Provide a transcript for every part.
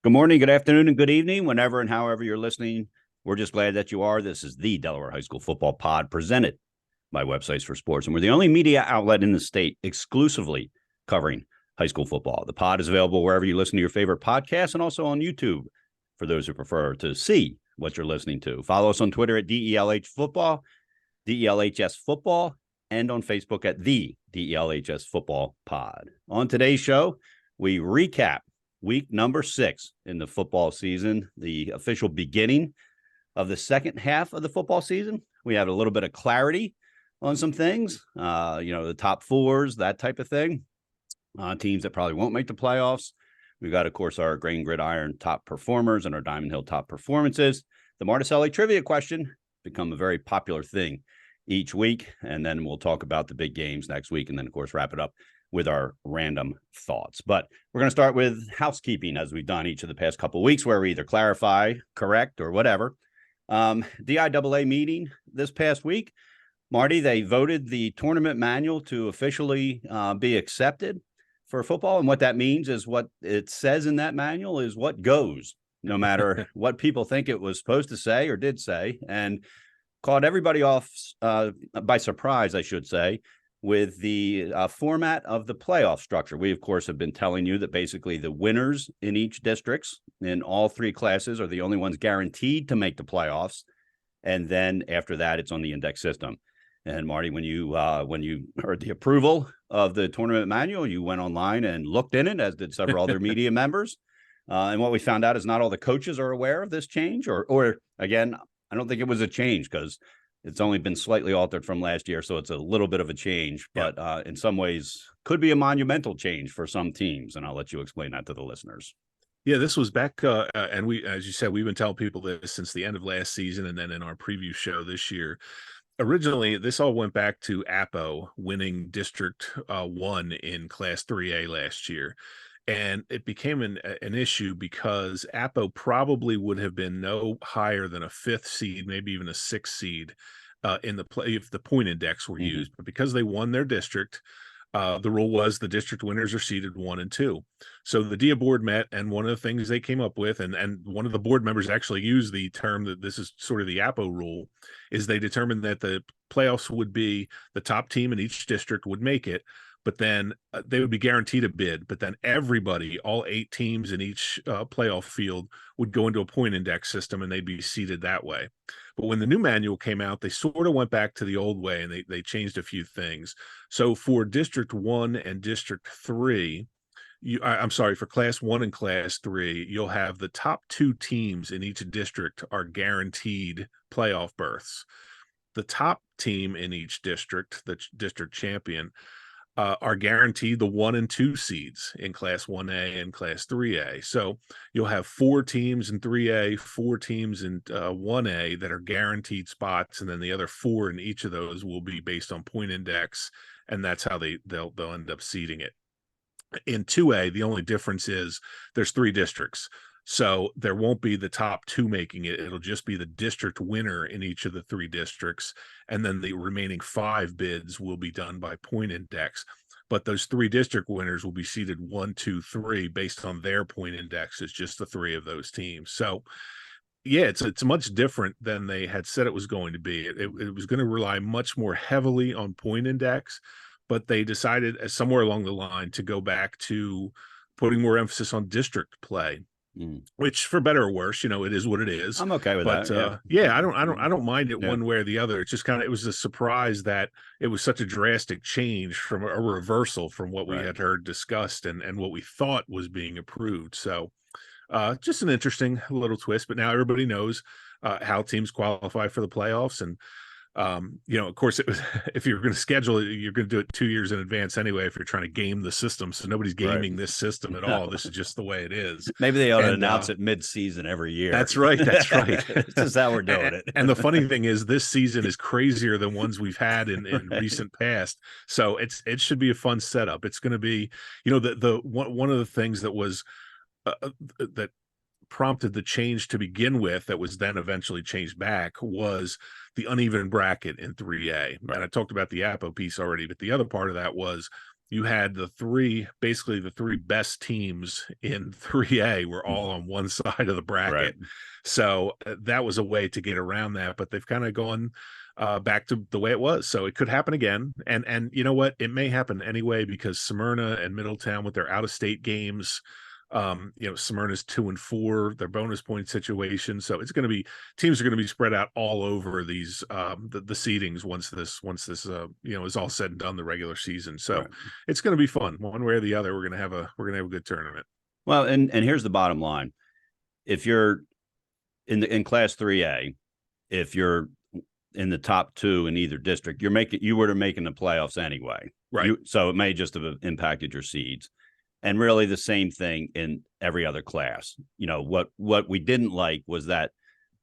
Good morning, good afternoon, and good evening, whenever and however you're listening. We're just glad that you are. This is the Delaware High School Football Pod presented by Websites for Sports, and we're the only media outlet in the state exclusively covering high school football. The pod is available wherever you listen to your favorite podcasts and also on YouTube for those who prefer to see what you're listening to. Follow us on Twitter at DELH Football, DELHS Football, and on Facebook at the DELHS Football Pod. On today's show, we recap week number 6 in the football season, the official beginning of the second half of the football season. We have a little bit of clarity on some things, the top fours, that type of thing, teams that probably won't make the playoffs. We've got, of course, our Gridiron top performers and our Diamond Hill top performances. The Martuscelli trivia question become a very popular thing each week, and then we'll talk about the big games next week, and then, of course, wrap it up with our random thoughts. But we're going to start with housekeeping, as we've done each of the past couple of weeks, where we either clarify, correct, or whatever. DIAA meeting this past week. Marty, they voted the tournament manual to officially be accepted for football. And what that means is what it says in that manual is what goes, no matter what people think it was supposed to say or did say, and caught everybody off by surprise, I should say, with the format of the playoff structure. We, of course, have been telling you that basically the winners in each districts in all 3 classes are the only ones guaranteed to make the playoffs. And then after that, it's on the index system. And Marty, when you heard the approval of the tournament manual, you went online and looked in it, as did several other media members. And what we found out is not all the coaches are aware of this change, or again, I don't think it was a change because it's only been slightly altered from last year, so it's a little bit of a change, but in some ways could be a monumental change for some teams, and I'll let you explain that to the listeners. Yeah, this was back, and we, as you said, we've been telling people this since the end of last season, and then in our preview show this year. Originally, this all went back to APO winning District 1 in Class 3A last year. And it became an issue because APO probably would have been no higher than a 5th seed, maybe even a 6th seed in the play if the point index were used. But because they won their district, the rule was the district winners are seeded 1 and 2. So the DIA board met, and one of the things they came up with, and one of the board members actually used the term that this is sort of the APO rule, is they determined that the playoffs would be the top team in each district would make it, but then they would be guaranteed a bid. But then everybody, all 8 teams in each playoff field, would go into a point index system, and they'd be seeded that way. But when the new manual came out, they sort of went back to the old way, and they changed a few things. So for District 1 and District 3, for Class 1 and Class 3, you'll have the top 2 teams in each district are guaranteed playoff berths. The top team in each district, the district champion, are guaranteed the 1 and 2 seeds in Class 1A and Class 3A. So you'll have 4 teams in 3A, 4 teams in 1A that are guaranteed spots, and then the other 4 in each of those will be based on point index, and that's how they'll end up seeding it. In 2A, the only difference is there's 3 districts. So there won't be the top 2 making it. It'll just be the district winner in each of the 3 districts. And then the remaining 5 bids will be done by point index. But those 3 district winners will be seeded 1, 2, 3 based on their point index. It's just the 3 of those teams. So yeah, it's much different than they had said it was going to be. It was going to rely much more heavily on point index, but they decided somewhere along the line to go back to putting more emphasis on district play. Which, for better or worse, it is what it is. I'm okay with that. I don't mind it one way or the other. It's just it was a surprise that it was such a drastic change from a reversal from what we had heard discussed and what we thought was being approved. So just an interesting little twist, but now everybody knows how teams qualify for the playoffs. And of course, it was, if you're going to schedule it, you're going to do it 2 years in advance anyway, if you're trying to game the system. So nobody's gaming this system at all. This is just the way it is. Maybe they ought to announce it mid-season every year. That's right. That's right. This is how we're doing it. And the funny thing is, this season is crazier than ones we've had in recent past. So it should be a fun setup. It's going to be, the one of the things that was that prompted the change to begin with, that was then eventually changed back, was the uneven bracket in 3A. And I talked about the APO piece already, but the other part of that was you had basically the three best teams in 3A were all on one side of the bracket. Right. So that was a way to get around that, but they've kind of gone back to the way it was. So it could happen again. And you know what? It may happen anyway, because Smyrna and Middletown with their out-of-state games, Smyrna's 2-4, their bonus point situation. So it's going to be, teams are going to be spread out all over these the seedings once this is all said and done, the regular season. So Right. it's going to be fun one way or the other. We're going to have a good tournament. Well, and here's the bottom line: if you're in Class 3A, if you're in the top 2 in either district, you were making the playoffs anyway, right? So it may just have impacted your seeds. And really the same thing in every other class. What we didn't like was that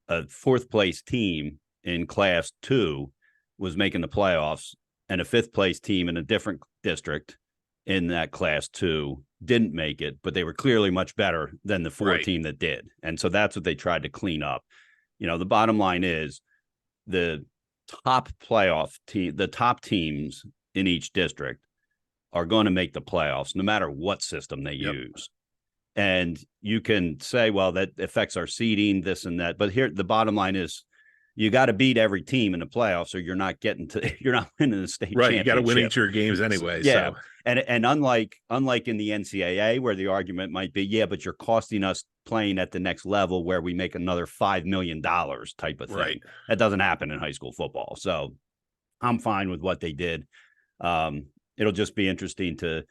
a 4th place team in Class 2 was making the playoffs, and a 5th place team in a different district in that Class 2 didn't make it, but they were clearly much better than the 4 team that did. And so that's what they tried to clean up. The bottom line is the top teams in each district are going to make the playoffs no matter what system they use. And you can say, well, that affects our seeding, this and that. But here, the bottom line is you got to beat every team in the playoffs, or you're not winning the state championship. Right. You got to win each of your games anyway. So. And unlike in the NCAA, where the argument might be, yeah, but you're costing us playing at the next level where we make another $5 million type of thing. Right. That doesn't happen in high school football. So I'm fine with what they did. It'll just be interesting to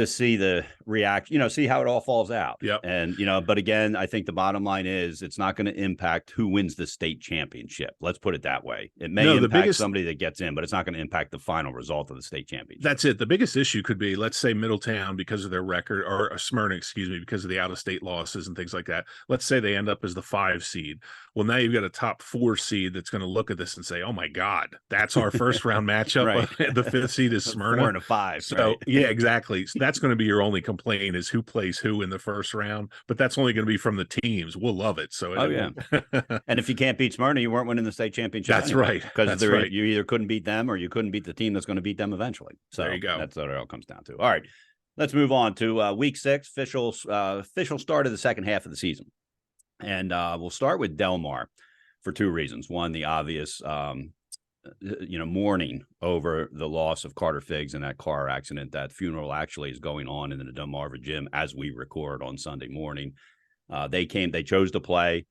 see the reaction, see how it all falls out. Yep. And, but again, I think the bottom line is it's not going to impact who wins the state championship. Let's put it that way. It may impact somebody that gets in, but it's not going to impact the final result of the state championship. That's it. The biggest issue could be, let's say Middletown, because of their record, or Smyrna, because of the out-of-state losses and things like that. Let's say they end up as the 5 seed. Well, now you've got a top 4 seed that's going to look at this and say, oh my God, that's our first round matchup. Right. The 5th seed is Smyrna. 4 and a 5. So right. Yeah, exactly. So that's going to be your only complaint, is who plays who in the first round, but that's only going to be from the teams. We'll love it. So And if you can't beat Smyrna, you weren't winning the state championship. That's anyway, right. Because you either couldn't beat them, or you couldn't beat the team that's going to beat them eventually. So there you go. That's what it all comes down to. All right, let's move on to week 6, official start of the second half of the season. And we'll start with Delmar for 2 reasons. One, the obvious, mourning over the loss of Carter Figgs in that car accident. That funeral actually is going on in the Delmarva gym as we record on Sunday morning. They chose to play.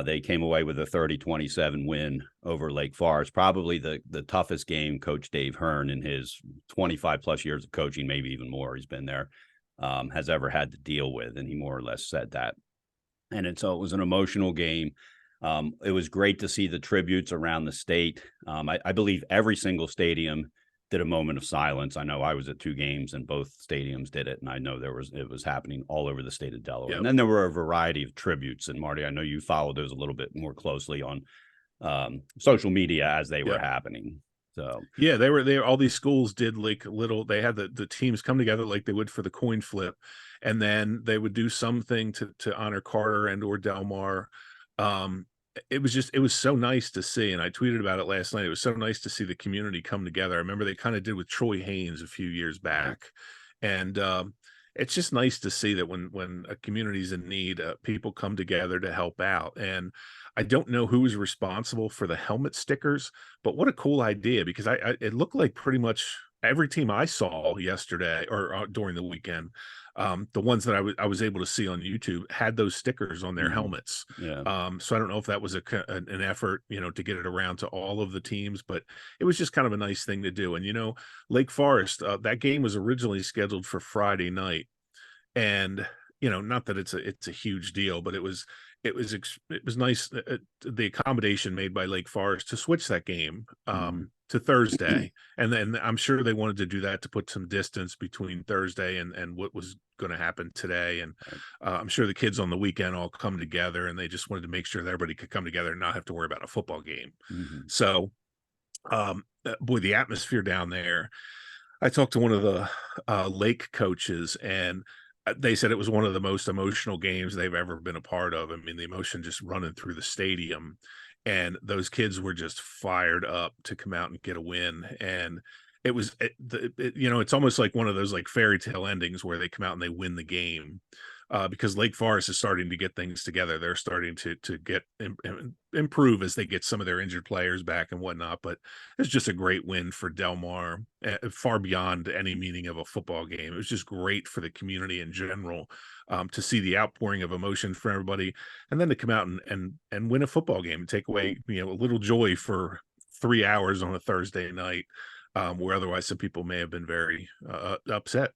They came away with a 30-27 win over Lake Forest, probably the toughest game Coach Dave Hearn, in his 25 plus years of coaching, maybe even more, he's been there, has ever had to deal with. And he more or less said that. So it was an emotional game. It was great to see the tributes around the state. I believe every single stadium did a moment of silence. I know I was at 2 games and both stadiums did it. And I know it was happening all over the state of Delaware. Yep. And then there were a variety of tributes. And Marty, I know you followed those a little bit more closely on social media as they were happening. So yeah, they were all these schools did like they had the teams come together like they would for the coin flip. And then they would do something to honor Carter and or Delmar. It was so nice to see, and I tweeted about it last night. It was so nice to see the community come together. I remember they kind of did with Troy Haynes a few years back, and it's just nice to see that when a community's in need, people come together to help out. And I don't know who was responsible for the helmet stickers, but what a cool idea, because it looked like pretty much every team I saw yesterday or during the weekend, the ones that I was able to see on YouTube had those stickers on their helmets. Yeah. So I don't know if that was an effort, to get it around to all of the teams, but it was just kind of a nice thing to do. And, Lake Forest, that game was originally scheduled for Friday night. And, not that it's a huge deal, but it was nice, the accommodation made by Lake Forest to switch that game to Thursday. And then I'm sure they wanted to do that to put some distance between Thursday and what was going to happen today. And I'm sure the kids on the weekend all come together, and they just wanted to make sure that everybody could come together and not have to worry about a football game. So, boy, the atmosphere down there. I talked to one of the Lake coaches, and they said it was one of the most emotional games they've ever been a part of. I mean, the emotion just running through the stadium, and those kids were just fired up to come out and get a win. And It's almost like one of those like fairy tale endings where they come out and they win the game, because Lake Forest is starting to get things together. They're starting to get improve as they get some of their injured players back and whatnot. But it's just a great win for Del Mar, far beyond any meaning of a football game. It was just great for the community in general, to see the outpouring of emotion for everybody, and then to come out and win a football game and take away a little joy for 3 hours on a Thursday night, where otherwise some people may have been very upset.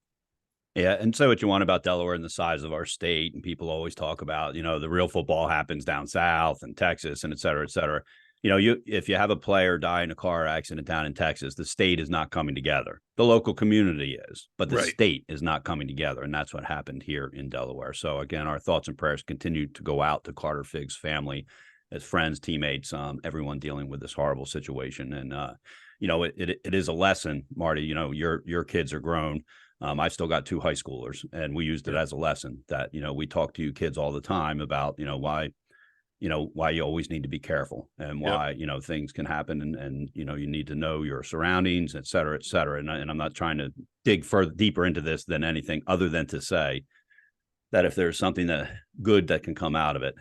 Yeah, and say what you want about Delaware and the size of our state, and people always talk about, the real football happens down south and Texas and et cetera, et cetera. If you have a player die in a car accident down in Texas, the state is not coming together. The local community is, but the Right. state is not coming together, and that's what happened here in Delaware. So again, our thoughts and prayers continue to go out to Carter Figg's family, as friends, teammates, everyone dealing with this horrible situation. And it is a lesson, Marty. Your kids are grown. I still got 2 high schoolers, and we used it as a lesson that, we talk to you kids all the time about, why you always need to be careful, and why, things can happen, and you need to know your surroundings, et cetera, et cetera. And I'm not trying to dig deeper into this than anything other than to say that if there's something good that can come out of it,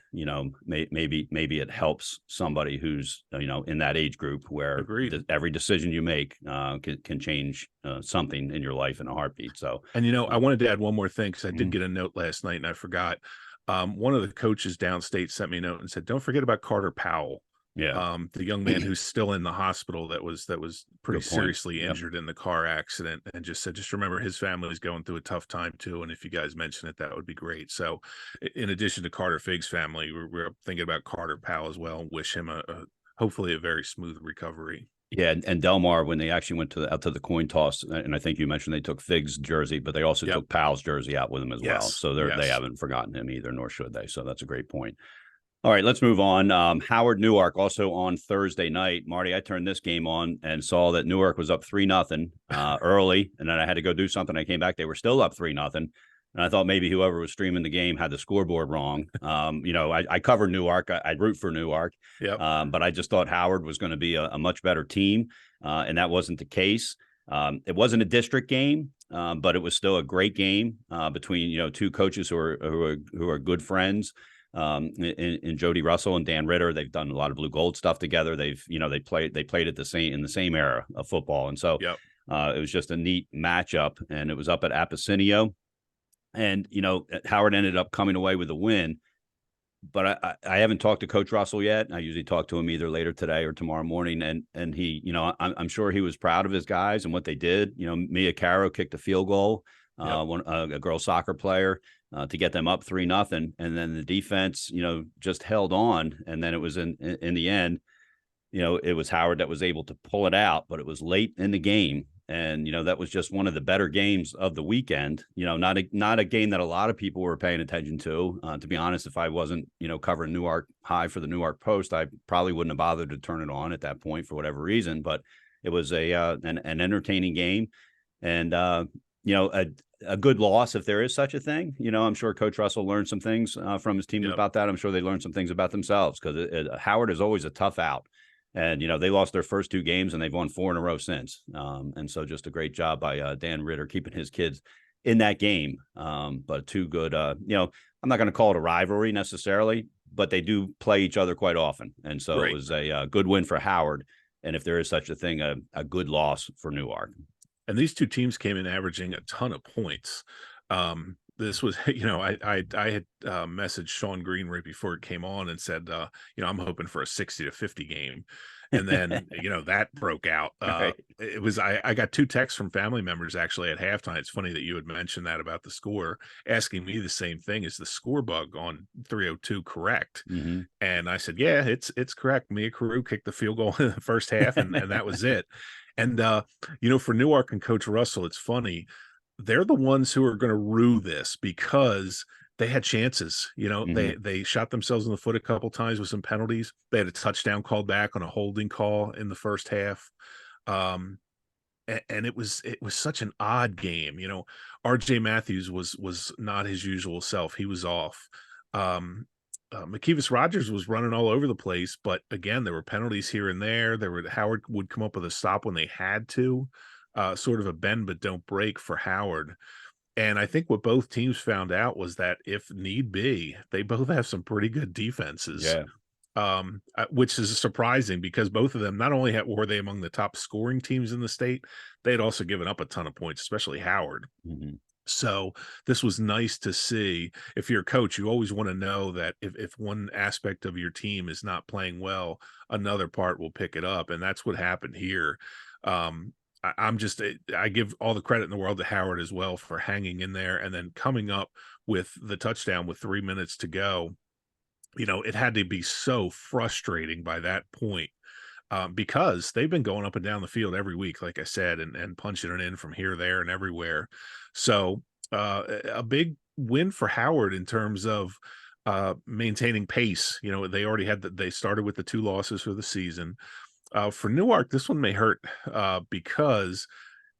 maybe it helps somebody who's, in that age group where every decision you make can change something in your life in a heartbeat. So, And I wanted to add one more thing, because I did get a note last night and I forgot. One of the coaches downstate sent me a note and said, "Don't forget about Carter Powell." The young man who's still in the hospital that was pretty seriously injured in the car accident, and just said, just remember his family's going through a tough time too. And if you guys mention it, that would be great. So in addition to Carter Figg's family, we're thinking about Carter Powell as well, and wish him a hopefully a very smooth recovery. Yeah, and Delmar, when they actually went out to the coin toss, and I think you mentioned they took Figg's jersey, but they also took Powell's jersey out with them as well. So they haven't forgotten him either, nor should they. So that's a great point. All right, let's move on. Howard Newark also on Thursday night. Marty, I turned this game on and saw that Newark was up 3-0 early, and then I had to go do something. I came back; they were still up 3-0, and I thought maybe whoever was streaming the game had the scoreboard wrong. I covered Newark. I root for Newark, but I just thought Howard was going to be a much better team, and that wasn't the case. It wasn't a district game, but it was still a great game between 2 coaches who are good friends. In Jody Russell and Dan Ritter. They've done a lot of blue gold stuff together. They played at in the same era of football. And so it was just a neat matchup, and it was up at Apocinio, and, Howard ended up coming away with a win, but I haven't talked to Coach Russell yet. I usually talk to him either later today or tomorrow morning. And he, I'm sure he was proud of his guys and what they did. Mia Caro kicked a field goal, a girls soccer player, to get them up 3-0. And then the defense, just held on. And then it was in the end, it was Howard that was able to pull it out, but it was late in the game. And, that was just one of the better games of the weekend, not a game that a lot of people were paying attention to. To be honest, if I wasn't, covering Newark High for the Newark Post, I probably wouldn't have bothered to turn it on at that point for whatever reason. But it was an entertaining game, and, a good loss, if there is such a thing. I'm sure Coach Russell learned some things from his team about that. I'm sure they learned some things about themselves, because Howard is always a tough out. And, they lost their first 2 games and they've won 4 in a row since. And so just a great job by Dan Ritter keeping his kids in that game. But 2 good, I'm not going to call it a rivalry necessarily, but they do play each other quite often. And so it was a good win for Howard. And if there is such a thing, a good loss for Newark. And these 2 teams came in averaging a ton of points. This was, I had messaged Sean Green right before it came on and said, I'm hoping for a 60-50 game. And then, that broke out. It was, I got 2 texts from family members actually at halftime. It's funny that you had mentioned that about the score, asking me the same thing. Is the score bug on 302 correct? Mm-hmm. And I said, yeah, it's correct. Mia Carew kicked the field goal in the first half, and that was it. And, for Newark and Coach Russell, it's funny. They're the ones who are going to rue this, because they had chances. They shot themselves in the foot a couple times with some penalties. They had a touchdown called back on a holding call in the first half. And it was such an odd game. RJ Matthews was not his usual self. He was off. McKeevis Rogers was running all over the place, but again, there were penalties here and there. Howard would come up with a stop when they had to. sort of a bend but don't break for Howard. And I think what both teams found out was that if need be, they both have some pretty good defenses, Yeah. which is surprising because both of them not only were they among the top scoring teams in the state, they had also given up a ton of points, especially Howard. Mhm. So this was nice to see. If you're a coach, you always want to know that if one aspect of your team is not playing well, another part will pick it up. And that's what happened here. I give all the credit in the world to Howard as well for hanging in there and then coming up with the touchdown with 3 minutes to go. It had to be so frustrating by that point, because they've been going up and down the field every week, like I said, and punching it in from here, there, and everywhere. So a big win for Howard in terms of maintaining pace. They already they started with the 2 losses for the season. For Newark, this one may hurt because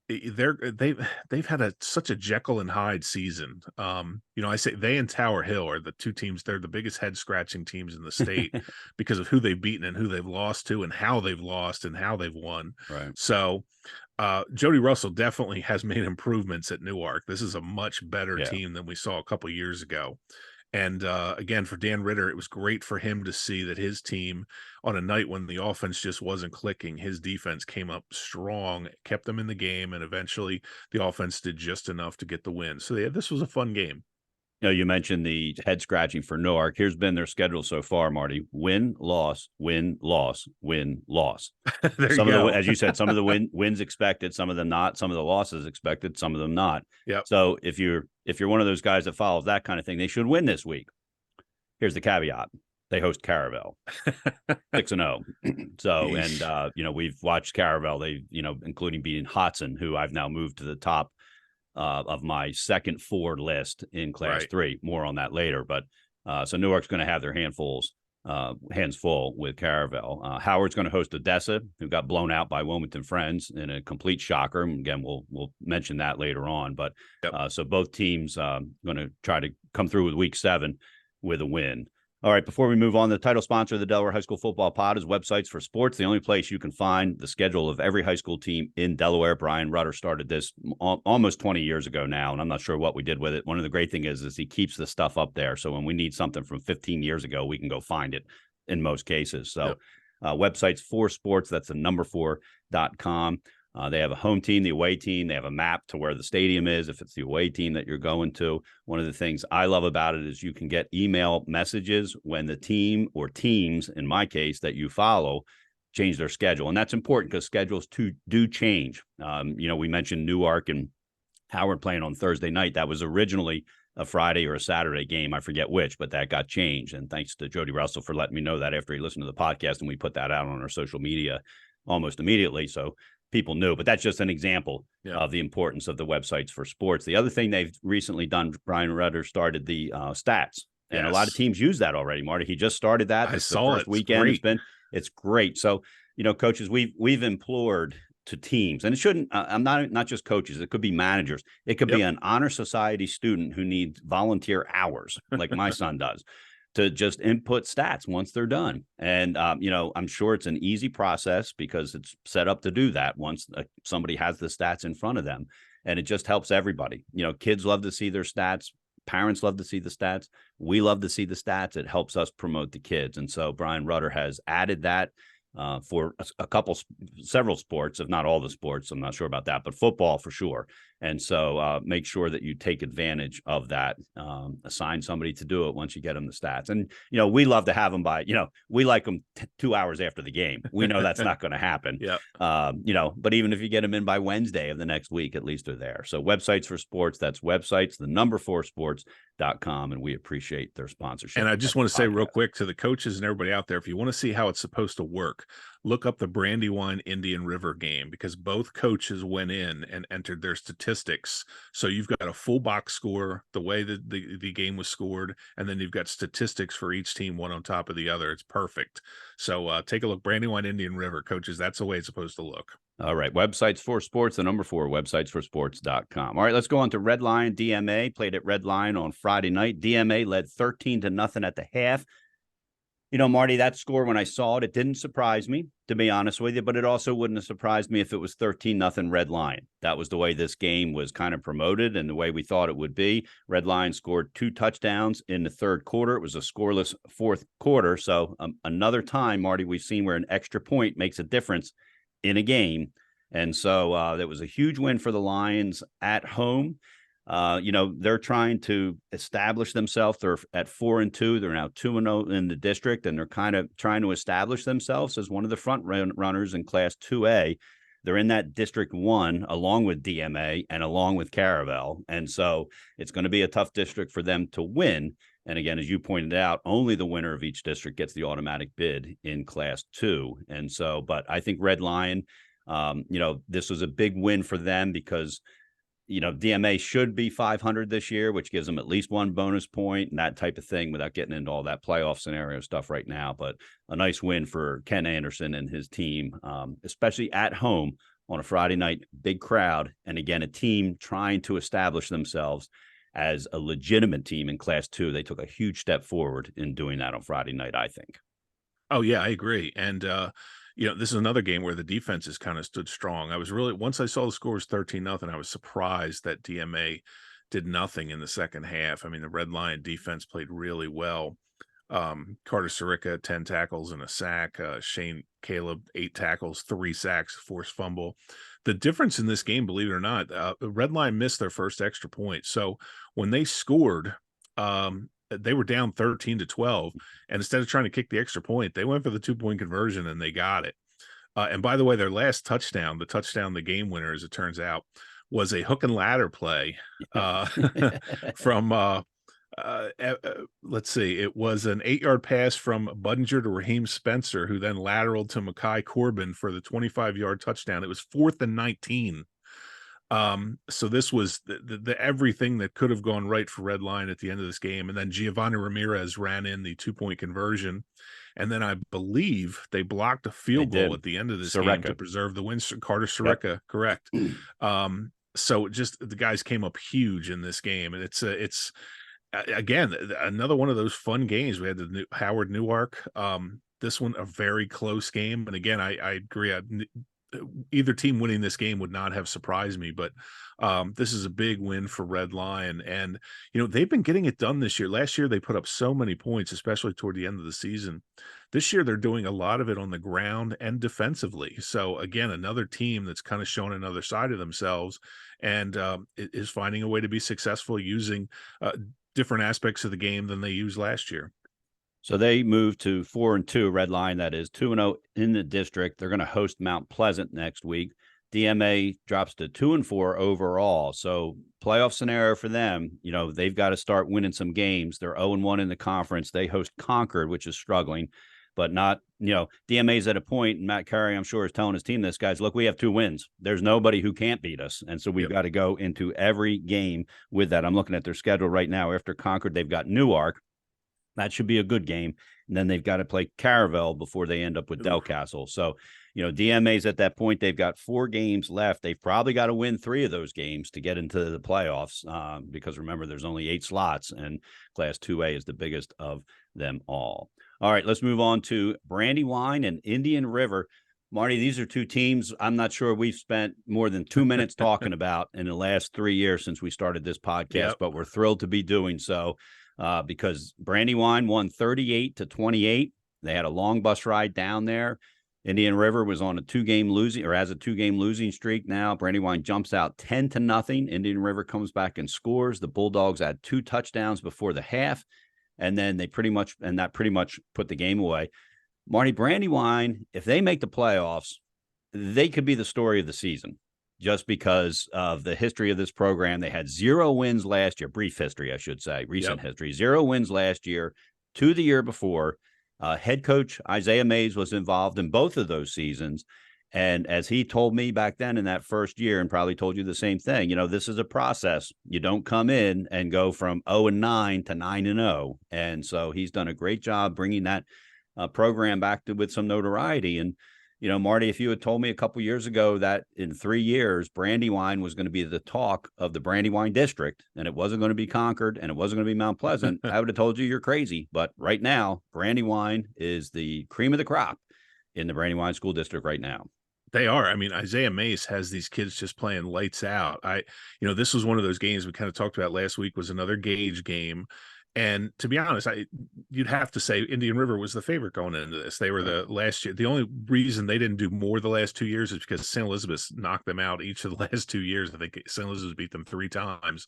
they've had such a Jekyll and Hyde season. I say they and Tower Hill are the 2 teams. They're the biggest head scratching teams in the state because of who they've beaten and who they've lost to and how they've lost and how they've won. Right. So Jody Russell definitely has made improvements at Newark. This is a much better team than we saw a couple years ago. And again, for Dan Ritter, it was great for him to see that his team, on a night when the offense just wasn't clicking, his defense came up strong, kept them in the game, and eventually the offense did just enough to get the win. So this was a fun game. You mentioned the head scratching for Newark. Here's been their schedule so far, Marty: win, loss, win, loss, win, loss. There Some you of go. as you said, some of the wins expected, some of them not, some of the losses expected, some of them not. Yeah. So if you're one of those guys that follows that kind of thing, they should win this week. Here's the caveat: they host Caravel, 6-0. So, and we've watched Caravel. They, including beating Hodson, who I've now moved to the top of my second Ford list in Class 3. More on that later. But so Newark's going to have their hands full with Caravel. Howard's going to host Odessa, who got blown out by Wilmington Friends in a complete shocker. And again, we'll mention that later on. But so both teams going to try to come through with Week 7 with a win. All right, before we move on, the title sponsor of the Delaware High School Football Pod is Websites for Sports, the only place you can find the schedule of every high school team in Delaware. Brian Rutter started this almost 20 years ago now, and I'm not sure what we did with it. One of the great things is he keeps the stuff up there. So when we need something from 15 years ago, we can go find it in most cases. So Websites for Sports, that's the number 4.com. They have a home team, the away team. They have a map to where the stadium is if it's the away team that you're going to. One of the things I love about it is you can get email messages when the team or teams, in my case, that you follow, change their schedule. And that's important because schedules do change. We mentioned Newark and Howard playing on Thursday night. That was originally a Friday or a Saturday game. I forget which, but that got changed. And thanks to Jody Russell for letting me know that after he listened to the podcast, and we put that out on our social media almost immediately. So people knew, but that's just an example of the importance of the Websites for Sports. The other thing they've recently done, Brian Rutter started the stats, and a lot of teams use that already. Marty, he just started that. I saw the first weekend. It's great. So, coaches, we've implored to teams, and it shouldn't. I'm not just coaches. It could be managers. It could be an honor society student who needs volunteer hours, like my son does, to just input stats once they're done. And, I'm sure it's an easy process because it's set up to do that once somebody has the stats in front of them. And it just helps everybody. Kids love to see their stats. Parents love to see the stats. We love to see the stats. It helps us promote the kids. And so Brian Rutter has added that for several sports, if not all the sports. I'm not sure about that, but football for sure. And so make sure that you take advantage of that. Assign somebody to do it once you get them the stats. And, we love to have them we like them 2 hours after the game. We know that's not going to happen. But even if you get them in by Wednesday of the next week, at least they're there. So Websites for Sports, that's Websites, the number 4sports.com. And we appreciate their sponsorship. And I just want to say real quick to the coaches and everybody out there, if you want to see how it's supposed to work, look up the Brandywine Indian River game, because both coaches went in and entered their statistics. So you've got a full box score, the way that the game was scored, and then you've got statistics for each team, one on top of the other. It's perfect. So take a look. Brandywine Indian River, coaches, that's the way it's supposed to look. All right. Websites for Sports, the number 4, websitesforsports.com. All right, let's go on to Red Lion. DMA played at Red Lion on Friday night. DMA led 13-0 at the half. Marty, that score, when I saw it, it didn't surprise me, to be honest with you, but it also wouldn't have surprised me if it was 13-0 Red Lion. That was the way this game was kind of promoted and the way we thought it would be. Red Lion scored 2 touchdowns in the third quarter. It was a scoreless fourth quarter. So another time, Marty, we've seen where an extra point makes a difference in a game. And so that was a huge win for the Lions at home. They're trying to establish themselves. They're at 4-2. They're now 2-0 in the district, and they're kind of trying to establish themselves as one of the front runners in Class 2A. They're in that District 1 along with DMA and along with Caravel. And so it's going to be a tough district for them to win. And again, as you pointed out, only the winner of each district gets the automatic bid in Class 2. And so, but I think Red Lion, this was a big win for them because DMA should be 500 this year, which gives them at least 1 bonus point and that type of thing without getting into all that playoff scenario stuff right now. But a nice win for Ken Anderson and his team, especially at home on a Friday night, big crowd. And again, a team trying to establish themselves as a legitimate team in Class 2. They took a huge step forward in doing that on Friday night, I think. Oh, yeah, I agree. And, this is another game where the defenses kind of stood strong. I was really, once I saw the score was 13-0, I was surprised that DMA did nothing in the second half. I mean, the Red Lion defense played really well. Carter Sirica, 10 tackles and a sack. Shane Caleb, 8 tackles, 3 sacks, forced fumble. The difference in this game, believe it or not, the Red Lion missed their first extra point. So when they scored, they were down 13-12, and instead of trying to kick the extra point, they went for the 2-point conversion and they got it. And by the way, their last touchdown, the game winner, as it turns out, was a hook and ladder play from let's see, it was an 8-yard pass from Budinger to Raheem Spencer, who then lateraled to Makai Corbin for the 25-yard touchdown. It was 4th and 19. So this was the everything that could have gone right for Red Lion at the end of this game. And then Giovanni Ramirez ran in the 2-point conversion. And then I believe they blocked a field goal at the end of this game to preserve the win. Carter Sirica, correct. So just the guys came up huge in this game. And it's again, another one of those fun games. We had the Howard Newark. This one, a very close game. And again, I agree. Either team winning this game would not have surprised me, but this is a big win for Red Lion. And, they've been getting it done this year. Last year, they put up so many points, especially toward the end of the season. This year, they're doing a lot of it on the ground and defensively. So again, another team that's kind of shown another side of themselves and is finding a way to be successful using different aspects of the game than they used last year. So they moved to 4-2, Red Lion, that is 2-0 in the district. They're going to host Mount Pleasant next week. DMA drops to 2-4 overall. So playoff scenario for them, they've got to start winning some games. They're 0-1 in the conference. They host Concord, which is struggling, but not, DMA's at a point, and Matt Carey, I'm sure, is telling his team this, guys, look, we have 2 wins. There's nobody who can't beat us. And so we've got to go into every game with that. I'm looking at their schedule right now. After Concord, they've got Newark. That should be a good game. And then they've got to play Caravel before they end up with Del Castle. So, DMA's at that point. They've got 4 games left. They've probably got to win 3 of those games to get into the playoffs because, remember, there's only 8 slots, and Class 2A is the biggest of them all. All right, let's move on to Brandywine and Indian River. Marty, these are 2 teams I'm not sure we've spent more than 2 minutes talking about in the last 3 years since we started this podcast, but we're thrilled to be doing so. Because Brandywine won 38-28. They had a long bus ride down there. Indian River was on a 2-game losing or has a 2-game losing streak now. Brandywine jumps out 10-0. Indian River comes back and scores. The Bulldogs had 2 touchdowns before the half, and then that pretty much put the game away. Marty, Brandywine, if they make the playoffs, they could be the story of the season. Just because of the history of this program. They had 0 wins last year, brief history, I should say, recent history, 0 wins last year, 2 the year before. Head coach Isaiah Mays was involved in both of those seasons. And as he told me back then in that first year, and probably told you the same thing, this is a process. You don't come in and go from 0-9 to 9-0. And so he's done a great job bringing that program back with some notoriety. And, Marty, if you had told me a couple years ago that in 3 years, Brandywine was going to be the talk of the Brandywine district, and it wasn't going to be Concord and it wasn't going to be Mount Pleasant, I would have told you you're crazy. But right now, Brandywine is the cream of the crop in the Brandywine School District right now. They are. I mean, Isaiah Mace has these kids just playing lights out. This was one of those games we kind of talked about last week, was another gauge game. And to be honest, you'd have to say Indian River was the favorite going into this. They were the last year. The only reason they didn't do more the last 2 years is because St. Elizabeth knocked them out each of the last 2 years. I think St. Elizabeth beat them 3 times.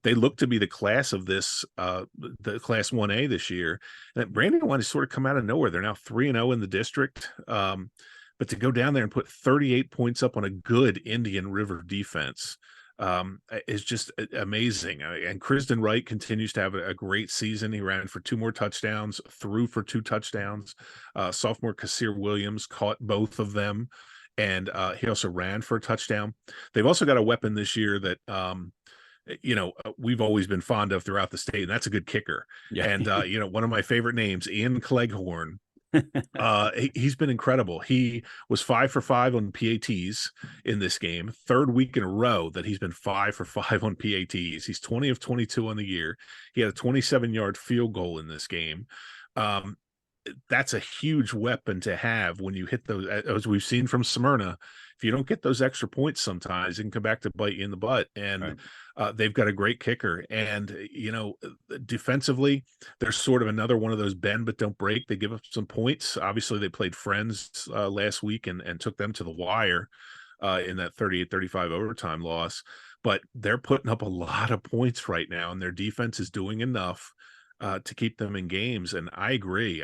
They look to be the class of this, the Class 1A this year. And Brandywine has sort of come out of nowhere. They're now 3-0 in the district. But to go down there and put 38 points up on a good Indian River defense is just amazing. And Kristen Wright continues to have a great season. He ran for 2 more touchdowns, threw for 2 touchdowns. Sophomore Kassir Williams caught both of them, and he also ran for a touchdown. They've also got a weapon this year that we've always been fond of throughout the state, and that's a good kicker. Yeah. And one of my favorite names, Ian Cleghorn. He's been incredible. He was 5 for 5 on PATs in this game, 3rd week in a row that he's been 5 for 5 on PATs. He's 20 of 22 on the year. He had a 27-yard field goal in this game. That's a huge weapon to have when you hit those, as we've seen from Smyrna. If you don't get those extra points, sometimes it can come back to bite you in the butt. And they've got a great kicker. And, defensively, they're sort of another one of those bend but don't break. They give up some points. Obviously, they played Friends last week and took them to the wire in that 38-35 overtime loss. But they're putting up a lot of points right now, and their defense is doing enough to keep them in games. And I agree.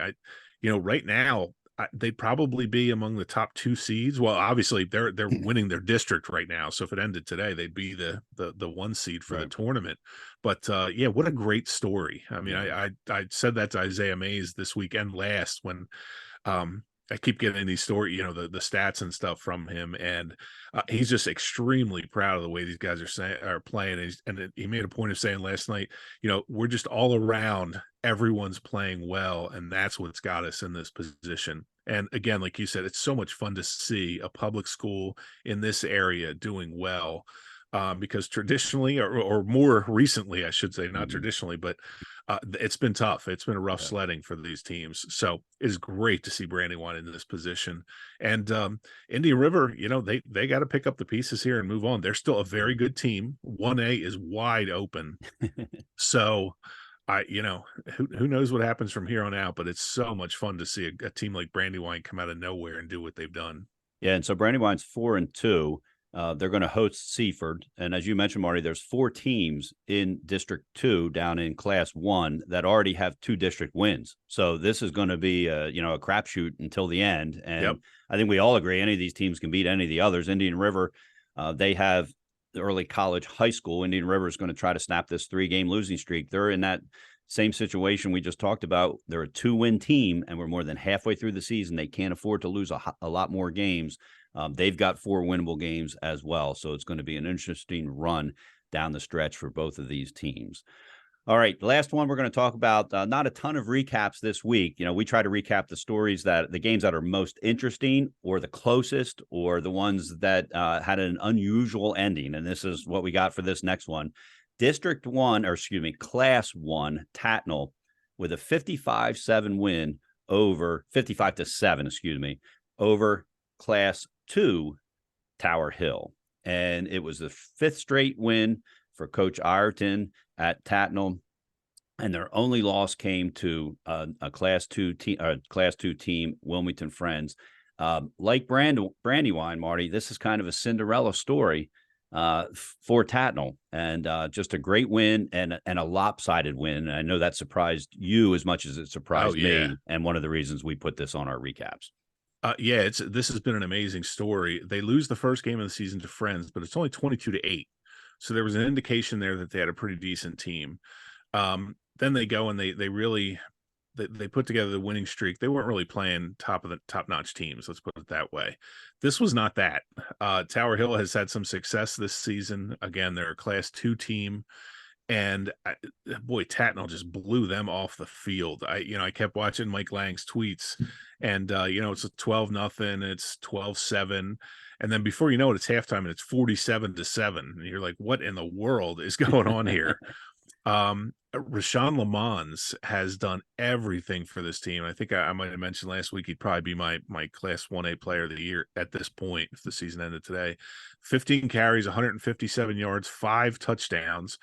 Right now, they'd probably be among the top 2 seeds. Well, obviously they're winning their district right now. So if it ended today, they'd be the 1 seed for the tournament. But what a great story. I mean, I said that to Isaiah Mays this weekend last when I keep getting these stories, the stats and stuff from him, and he's just extremely proud of the way these guys are playing. And he made a point of saying last night, we're just all around, everyone's playing well, and that's what's got us in this position. And again, like you said, it's so much fun to see a public school in this area doing well, because traditionally, or more recently, I should say, not traditionally, but it's been tough. It's been a rough sledding for these teams. So it's great to see Brandywine in this position. And Indian River, they got to pick up the pieces here and move on. They're still a very good team. 1A is wide open. So who knows what happens from here on out, but it's so much fun to see a team like Brandywine come out of nowhere and do what they've done. Yeah, and so Brandywine's 4-2. They're going to host Seaford. And as you mentioned, Marty, there's 4 teams in District 2 down in Class 1 that already have 2 district wins. So this is going to be a crapshoot until the end. And I think we all agree any of these teams can beat any of the others. Indian River, they have the early college high school. Indian River is going to try to snap this 3-game losing streak. They're in that same situation we just talked about. They're a 2-win team, and we're more than halfway through the season. They can't afford to lose a lot more games. They've got 4 winnable games as well. So it's going to be an interesting run down the stretch for both of these teams. All right, the last one we're going to talk about, not a ton of recaps this week. We try to recap the games that are most interesting or the closest or the ones that had an unusual ending. And this is what we got for this next one. Class 1, Tatnall with a 55-7 win over 55-7, over Class 2 Tower Hill. And it was the 5th straight win for Coach Ireton at Tatnall. And their only loss came to a Class 2 team, Wilmington Friends. Like Brandywine, Marty, this is kind of a Cinderella story for Tatnall, and just a great win and a lopsided win. And I know that surprised you as much as it surprised me, and one of the reasons we put this on our recaps. This has been an amazing story. They lose the first game of the season to Friends, but it's only 22-8. So there was an indication there that they had a pretty decent team. Then they go and they put together the winning streak. They weren't really playing top-notch teams, let's put it that way. This was not that. Tower Hill has had some success this season. Again, they're a Class 2 team, And boy, Tatnall just blew them off the field. I kept watching Mike Lang's tweets, and it's a 12-0, it's 12-7, and then before you know it, it's halftime and it's 47-7. And you're like, what in the world is going on here? Rashawn Lamons has done everything for this team. I think I might have mentioned last week he'd probably be my Class 1A player of the year at this point if the season ended today. 15 carries, 157 yards, 5 touchdowns.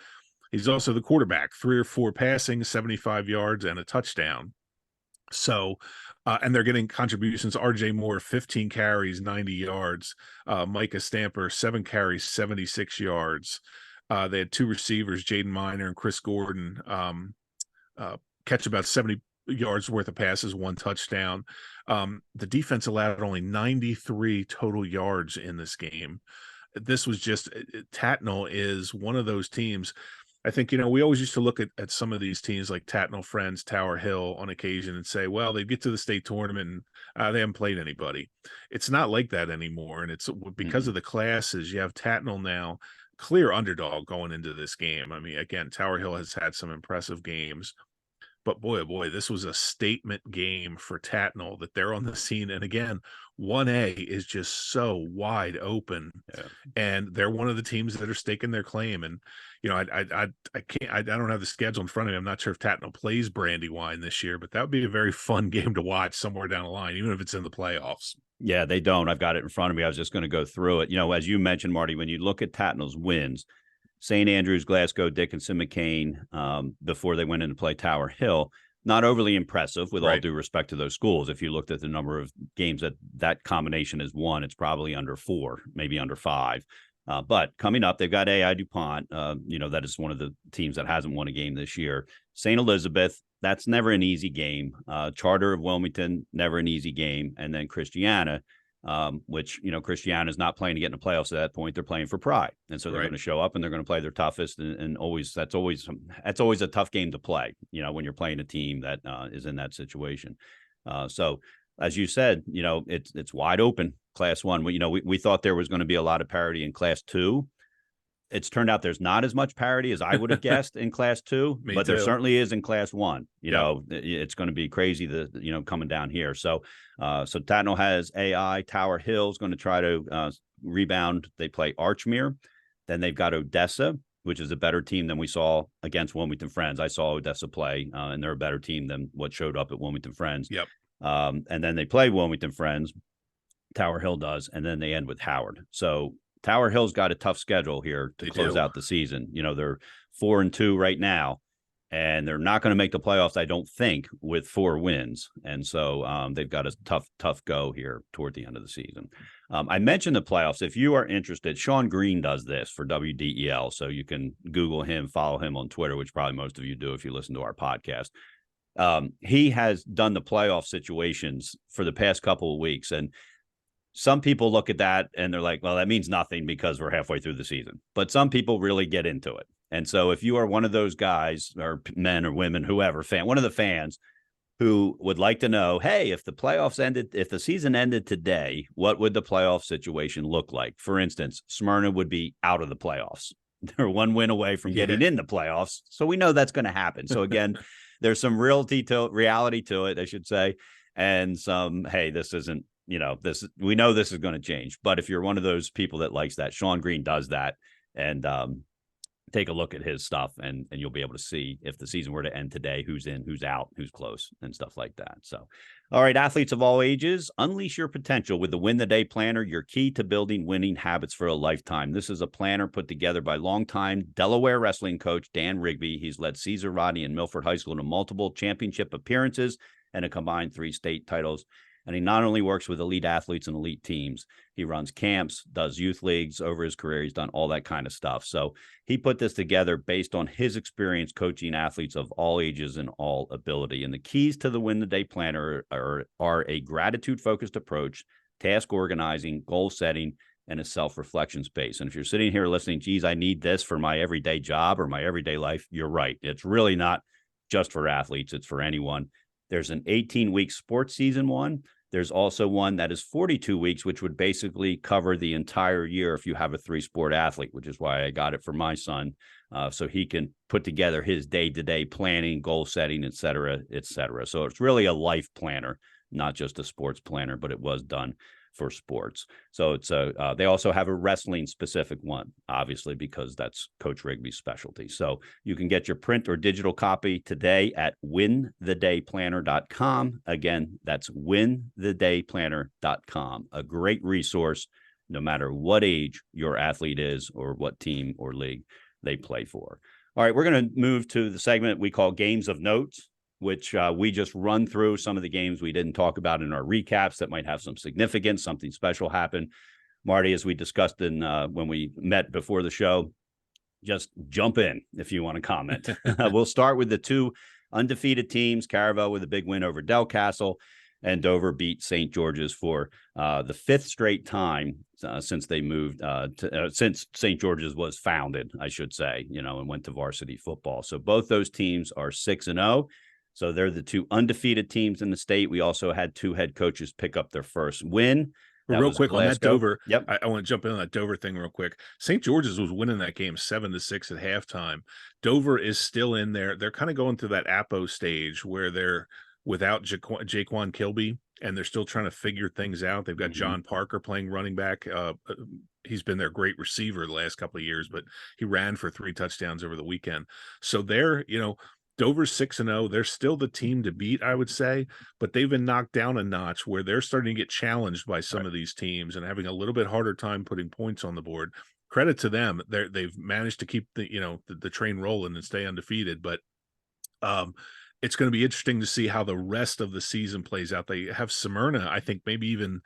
He's also the quarterback, 3 or 4 passing, 75 yards, and a touchdown. So, and they're getting contributions. RJ Moore, 15 carries, 90 yards. Micah Stamper, 7 carries, 76 yards. They had 2 receivers, Jaden Miner and Chris Gordon, catch about 70 yards worth of passes, 1 touchdown. The defense allowed only 93 total yards in this game. This was just, Tatnall is one of those teams. I think, we always used to look at some of these teams like Tatnall Friends, Tower Hill on occasion and say, well, they get to the state tournament and they haven't played anybody. It's not like that anymore. And it's because of the classes. You have Tatnall now, clear underdog going into this game. I mean, again, Tower Hill has had some impressive games, but boy, oh boy, this was a statement game for Tatnall that they're on the scene. And again, 1A is just so wide open, and they're one of the teams that are staking their claim. And I don't have the schedule in front of me. I'm not sure if Tatnall plays Brandywine this year, but that would be a very fun game to watch somewhere down the line, even if it's in the playoffs. Yeah, they don't. I've got it in front of me. I was just going to go through it. As you mentioned, Marty, when you look at Tatnall's wins, St. Andrews, Glasgow, Dickinson, McCain, before they went in to play Tower Hill, not overly impressive with all due respect to those schools. If you looked at the number of games that combination has won, it's probably under 4, maybe under 5. But coming up, they've got AI DuPont. That is one of the teams that hasn't won a game this year. St. Elizabeth, that's never an easy game. Charter of Wilmington, never an easy game. And then Christiana, which, Christiana is not playing to get in the playoffs at that point. They're playing for pride. And so they're going to show up and they're going to play their toughest. And that's always a tough game to play, when you're playing a team that is in that situation. So as you said, it's wide open. Class 1, we thought there was going to be a lot of parity in Class 2. It's turned out there's not as much parity as I would have guessed in Class 2, but there certainly is in Class 1. It's going to be crazy coming down here. So Tatnall has AI. Tower Hill is going to try to rebound. They play Archmere. Then they've got Odessa, which is a better team than we saw against Wilmington Friends. I saw Odessa play, and they're a better team than what showed up at Wilmington Friends. Yep. And then they play Wilmington Friends. Tower Hill does, and then they end with Howard. So Tower Hill's got a tough schedule here to close out the season. They're 4-2 right now, and they're not going to make the playoffs, I don't think, with 4 wins. And so they've got a tough go here toward the end of the season. I mentioned the playoffs. If you are interested, Sean Green does this for WDEL, so you can Google him, follow him on Twitter, which probably most of you do if you listen to our podcast. He has done the playoff situations for the past couple of weeks, and some people look at that and they're like, well, that means nothing because we're halfway through the season. But some people really get into it. And so if you are one of those guys or men or women, whoever, one of the fans who would like to know, hey, if the season ended today, what would the playoff situation look like? For instance, Smyrna would be out of the playoffs. They're 1 win away from getting in the playoffs. So we know that's going to happen. So again, there's some reality to it, I should say. And some, hey, this isn't, we know this is going to change. But if you're one of those people that likes that, Sean Green does that, and take a look at his stuff, and you'll be able to see if the season were to end today, who's in, who's out, who's close, and stuff like that. So, all right, athletes of all ages, unleash your potential with the Win the Day Planner, your key to building winning habits for a lifetime. This is a planner put together by longtime Delaware wrestling coach Dan Rigby. He's led Caesar Rodney and Milford High School to multiple championship appearances and a combined 3 state titles. And he not only works with elite athletes and elite teams, he runs camps, does youth leagues over his career. He's done all that kind of stuff. So he put this together based on his experience coaching athletes of all ages and all ability. And the keys to the Win the Day Planner are a gratitude-focused approach, task organizing, goal setting, and a self-reflection space. And if you're sitting here listening, geez, I need this for my everyday job or my everyday life, you're right. It's really not just for athletes. It's for anyone. There's an 18-week sports season one. There's also one that is 42 weeks, which would basically cover the entire year if you have a 3-sport athlete, which is why I got it for my son. So he can put together his day-to-day planning, goal setting, et cetera, et cetera. So it's really a life planner, not just a sports planner, but it was done for sports. So it's they also have a wrestling specific one, obviously, because that's Coach Rigby's specialty. So you can get your print or digital copy today at winthedayplanner.com. Again, that's winthedayplanner.com. A great resource, no matter what age your athlete is or what team or league they play for. All right, we're going to move to the segment we call Games of Notes, which we just run through some of the games we didn't talk about in our recaps that might have some significance, something special happen. Marty, as we discussed in when we met before the show, just jump in if you want to comment. We'll start with the two undefeated teams, Caravel with a big win over Delcastle, and Dover beat St. George's for the fifth straight time since they moved since St. George's was founded, I should say, and went to varsity football. So both those teams are 6-0. So they're the two undefeated teams in the state. We also had two head coaches pick up their first win. Real quick on that Dover. Yep. I want to jump in on that Dover thing real quick. St. George's was winning that game 7-6 at halftime. Dover is still in there. They're kind of going through that Apo stage where they're without Jaquan Kilby, and they're still trying to figure things out. They've got John Parker playing running back. He's been their great receiver the last couple of years, but he ran for 3 touchdowns over the weekend. So they're, Dover's 6-0. They're still the team to beat, I would say, but they've been knocked down a notch where they're starting to get challenged by some of these teams and having a little bit harder time putting points on the board. Credit to them. They've managed to keep the train rolling and stay undefeated, but it's going to be interesting to see how the rest of the season plays out. They have Smyrna, I think maybe even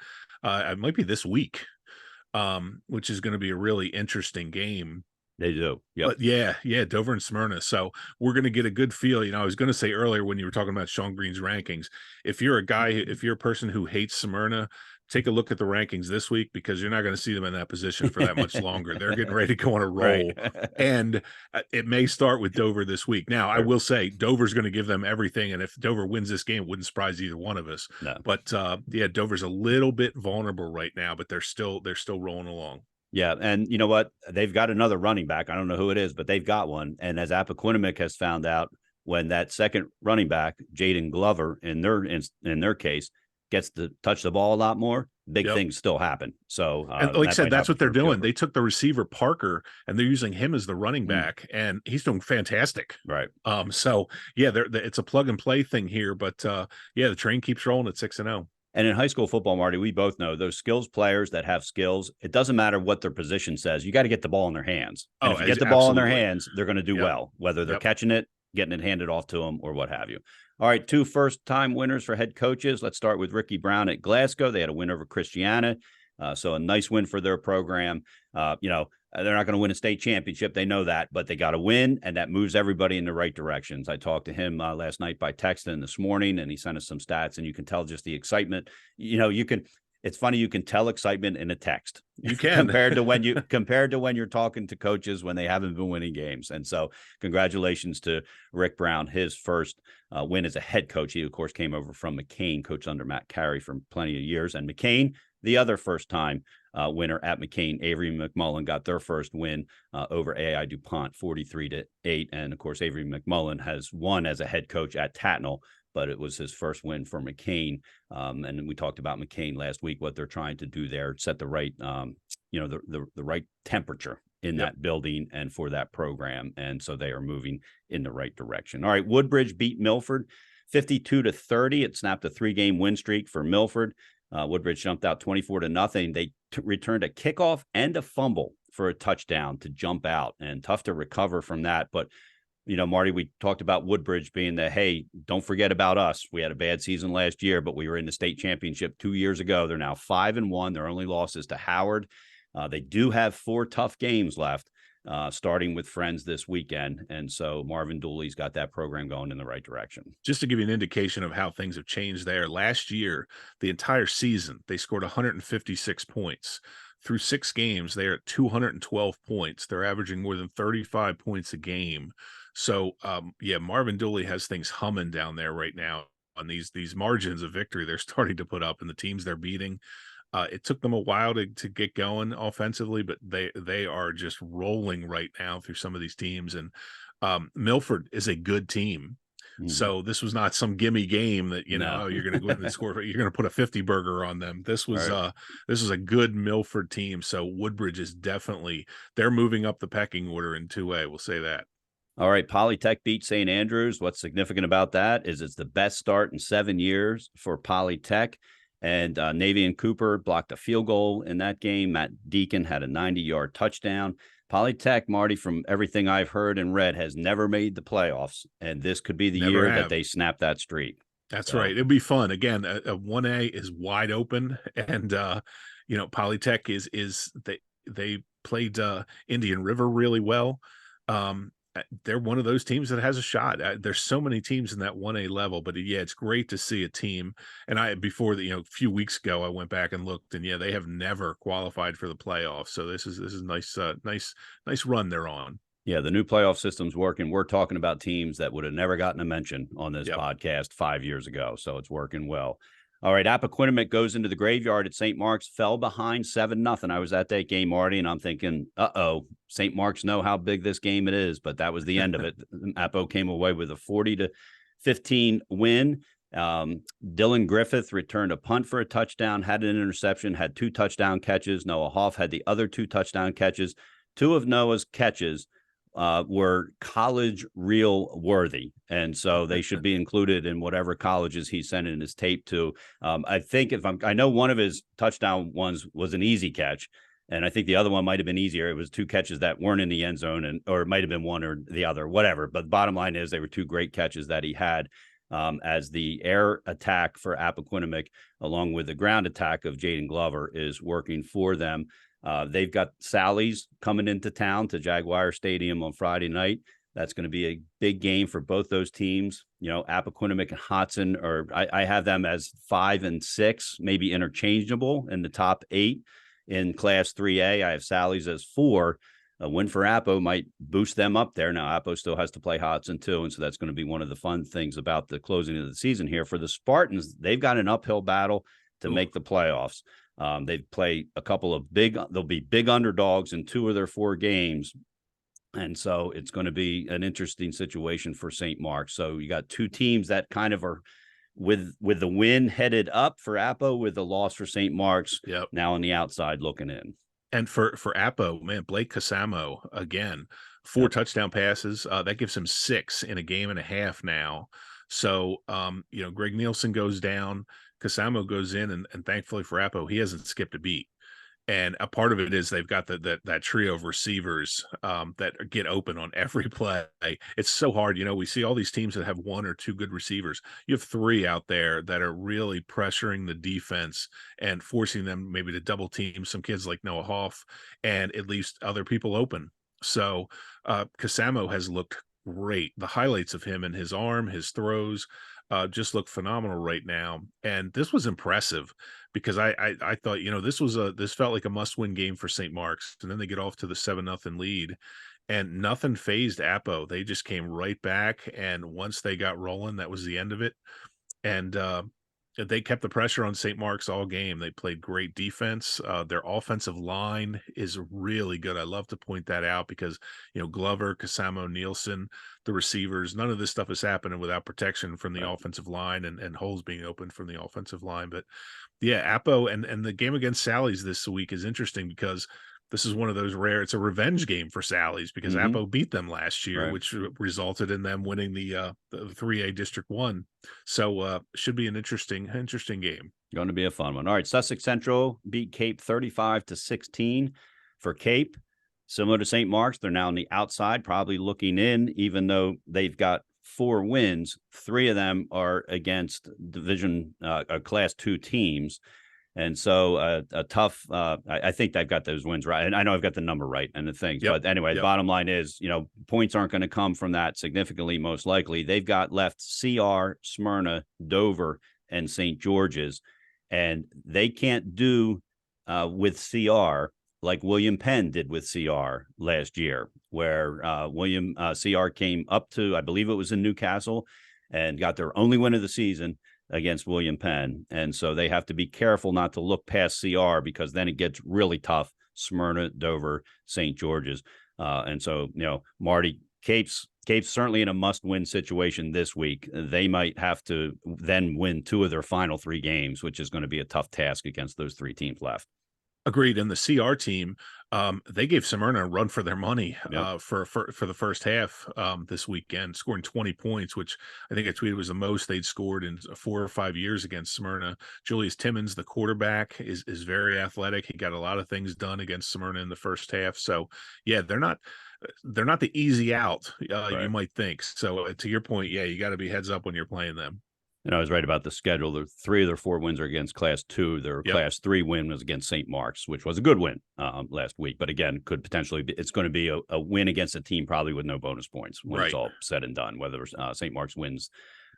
it might be this week, which is going to be a really interesting game. They do. Yep. But yeah, Dover and Smyrna. So we're going to get a good feel. I was going to say earlier when you were talking about Sean Green's rankings, if you're a person who hates Smyrna, take a look at the rankings this week, because you're not going to see them in that position for that much longer. They're getting ready to go on a roll. Right. And it may start with Dover this week. Now, I will say Dover's going to give them everything. And if Dover wins this game, it wouldn't surprise either one of us. No. But Dover's a little bit vulnerable right now, but they're still rolling along. Yeah, and you know what? They've got another running back. I don't know who it is, but they've got one. And as Appoquinimink has found out, when that second running back, Jaden Glover, in their case, gets to touch the ball a lot more, big things still happen. So, and like I said, that's what they're doing. They took the receiver Parker, and they're using him as the running back, and he's doing fantastic. Right. So yeah, it's a plug and play thing here, but the train keeps rolling at 6-0. And in high school football, Marty, we both know those skills players that have skills. It doesn't matter what their position says. You got to get the ball in their hands. And if you get the ball in their hands, they're going to do well, whether they're catching it, getting it handed off to them, or what have you. All right, 2 first-time winners for head coaches. Let's start with Ricky Brown at Glasgow. They had a win over Christiana. So a nice win for their program. They're not going to win a state championship. They know that, but they got to win, and that moves everybody in the right directions. I talked to him last night by text and this morning, and he sent us some stats, and you can tell just the excitement. It's funny, you can tell excitement in a text. You can compared to when you're talking to coaches when they haven't been winning games. And so congratulations to Rick Brown, his first win as a head coach. He, of course, came over from McCain, coached under Matt Carey for plenty of years. And McCain, the other first-time winner at McCain, Avery McMullen, got their first win over AI DuPont, 43-8. And, of course, Avery McMullen has won as a head coach at Tatnall, but it was his first win for McCain. And we talked about McCain last week, what they're trying to do there, set the right, the right temperature in that building and for that program. And so they are moving in the right direction. All right, Woodbridge beat Milford 52-30. It snapped a 3-game win streak for Milford. Woodbridge jumped out 24-0. They returned a kickoff and a fumble for a touchdown to jump out, and tough to recover from that. But, Marty, we talked about Woodbridge being hey, don't forget about us. We had a bad season last year, but we were in the state championship 2 years ago. They're now 5-1. Their only loss is to Howard. They do have 4 tough games left, starting with Friends this weekend. And so Marvin Dooley's got that program going in the right direction. Just to give you an indication of how things have changed there, last year, the entire season, they scored 156 points. Through 6 games, they're at 212 points. They're averaging more than 35 points a game. So, Marvin Dooley has things humming down there right now. these margins of victory they're starting to put up and the teams they're beating. It took them a while to get going offensively, but they are just rolling right now through some of these teams. And Milford is a good team. So this was not some gimme game that, No. oh, you're going to go in and score. You're going to put a 50 burger on them. This was a good Milford team. So Woodbridge is definitely, they're moving up the pecking order in 2A. We'll say that. All right, Polytech beat St. Andrews. What's significant about that is it's the best start in 7 years for Polytech. And Navy and Cooper blocked a field goal in that game. Matt Deacon had a 90-yard touchdown. Polytech, Marty, from everything I've heard and read, has never made the playoffs, and this could be the year that they snap that streak. That's right. It'll be fun. Again, a 1A is wide open, and Polytech is they played Indian River really well. They're one of those teams that has a shot. There's so many teams in that 1A level, but yeah, it's great to see a team. And a few weeks ago, I went back and looked, and yeah, they have never qualified for the playoffs. So this is nice run they're on. Yeah, the new playoff system's working. We're talking about teams that would have never gotten a mention on this podcast 5 years ago. So it's working well. All right, Appoquinimink goes into the graveyard at St. Mark's, fell behind 7-0. I was at that game, Marty, and I'm thinking, St. Mark's know how big this game it is, but that was the end of it. Appo came away with a 40-15 win. Dylan Griffith returned a punt for a touchdown, had an interception, had 2 touchdown catches. Noah Hoff had the other 2 touchdown catches. 2 of Noah's catches were college reel worthy. And so they should be included in whatever colleges he sent in his tape to. I think I know one of his touchdown ones was an easy catch. And I think the other one might've been easier. It was 2 catches that weren't in the end zone or it might've been one or the other, whatever. But the bottom line is they were 2 great catches that he had as the air attack for Appoquinimink, along with the ground attack of Jaden Glover, is working for them. They've got Sally's coming into town to Jaguar Stadium on Friday night. That's going to be a big game for both those teams. Appoquinimink and Hodson I have them as 5 and 6, maybe interchangeable in the top 8 in Class 3A. I have Sally's as 4. A win for Appo might boost them up there. Now, Appo still has to play Hodson too, and so that's going to be one of the fun things about the closing of the season here. For the Spartans, they've got an uphill battle to make the playoffs. They play a couple of they'll be big underdogs in 2 of their 4 games. And so it's going to be an interesting situation for St. Mark's. So you got 2 teams that kind of are with the win headed up for Appo, with the loss for St. Mark's now on the outside looking in. And for Appo, man, Blake Casamo, again, 4 touchdown passes. That gives him 6 in a game and a half now. So, Greg Nielsen goes down. Casamo goes in, and thankfully for Appo, he hasn't skipped a beat. And a part of it is they've got that trio of receivers that get open on every play. It's so hard. We see all these teams that have 1 or 2 good receivers. You have 3 out there that are really pressuring the defense and forcing them maybe to double team some kids like Noah Hoff, and it leaves other people open. So Casamo has looked great. The highlights of him and his arm, his throws, just look phenomenal right now. And this was impressive because I thought, this felt like a must-win game for St. Mark's. And then they get off to the 7-0 lead, and nothing phased Appo. They just came right back. And once they got rolling, that was the end of it. And they kept the pressure on St. Mark's all game. They played great defense. Their offensive line is really good. I love to point that out because, Glover, Casamo, Nielsen, the receivers, none of this stuff is happening without protection from the offensive line and holes being opened from the offensive line. But yeah, Appo and the game against Sally's this week is interesting because this is one of those rare, it's a revenge game for Sally's because Appo beat them last year, which resulted in them winning the 3A District 1. So should be an interesting game. Going to be a fun one. All right, Sussex Central beat Cape 35-16 for Cape. Similar to St. Mark's, they're now on the outside, probably looking in, even though they've got 4 wins. 3 of them are against Division Class 2 teams. And so a tough, I think they've got those wins right. And I know I've got the number right and the things. But anyway, the bottom line is, points aren't going to come from that significantly, most likely. They've got left CR, Smyrna, Dover, and St. George's. And they can't do with CR like William Penn did with CR last year, where CR came up to, I believe it was in Newcastle, and got their only win of the season against William Penn. And so they have to be careful not to look past CR, because then it gets really tough. Smyrna, Dover, St. George's. And so, Marty, Cape's certainly in a must-win situation this week. They might have to then win 2 of their final 3 games, which is going to be a tough task against those 3 teams left. Agreed. And the CR team, they gave Smyrna a run for their money for the first half this weekend, scoring 20 points, which I think I tweeted was the most they'd scored in 4 or 5 years against Smyrna. Julius Timmons, the quarterback, is very athletic. He got a lot of things done against Smyrna in the first half. So, yeah, they're not the easy out Right. you might think. So, to your point, yeah, you got to be heads up when you're playing them. And I was right about the schedule. The 3 of their 4 wins are against Class 2. Their Class 3 win was against St. Mark's, which was a good win last week. But again, could potentially be, it's going to be a win against a team probably with no bonus points when it's all said and done, whether St. Mark's wins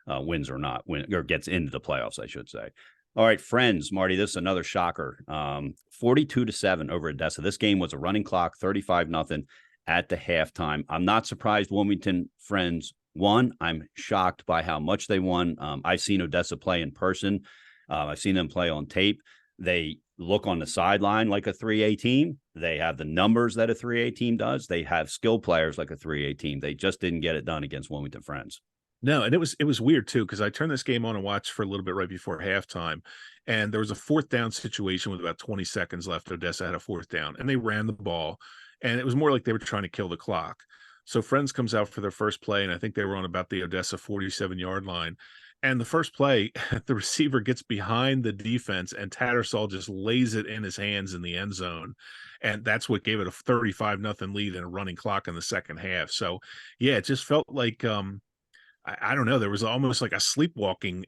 or not, or gets into the playoffs, I should say. All right, friends, Marty, this is another shocker. 42-7 over Odessa. This game was a running clock, 35-0 at the halftime. I'm not surprised Wilmington Friends won. I'm shocked by how much they won. I've seen Odessa play in person. I've seen them play on tape. They look on the sideline like a 3A team. They have the numbers that a 3A team does. They have skilled players like a 3A team. They just didn't get it done against Wilmington Friends. No, and it was weird too, because I turned this game on and watched for a little bit right before halftime, and there was a 4th down situation with about 20 seconds left. Odessa had a 4th down, and they ran the ball, and it was more like they were trying to kill the clock. So Friends comes out for their first play, and I think they were on about the Odessa 47-yard line. And the first play, the receiver gets behind the defense, and Tattersall just lays it in his hands in the end zone. And that's what gave it a 35-0 lead and a running clock in the second half. So, yeah, it just felt like I don't know. There was almost like a sleepwalking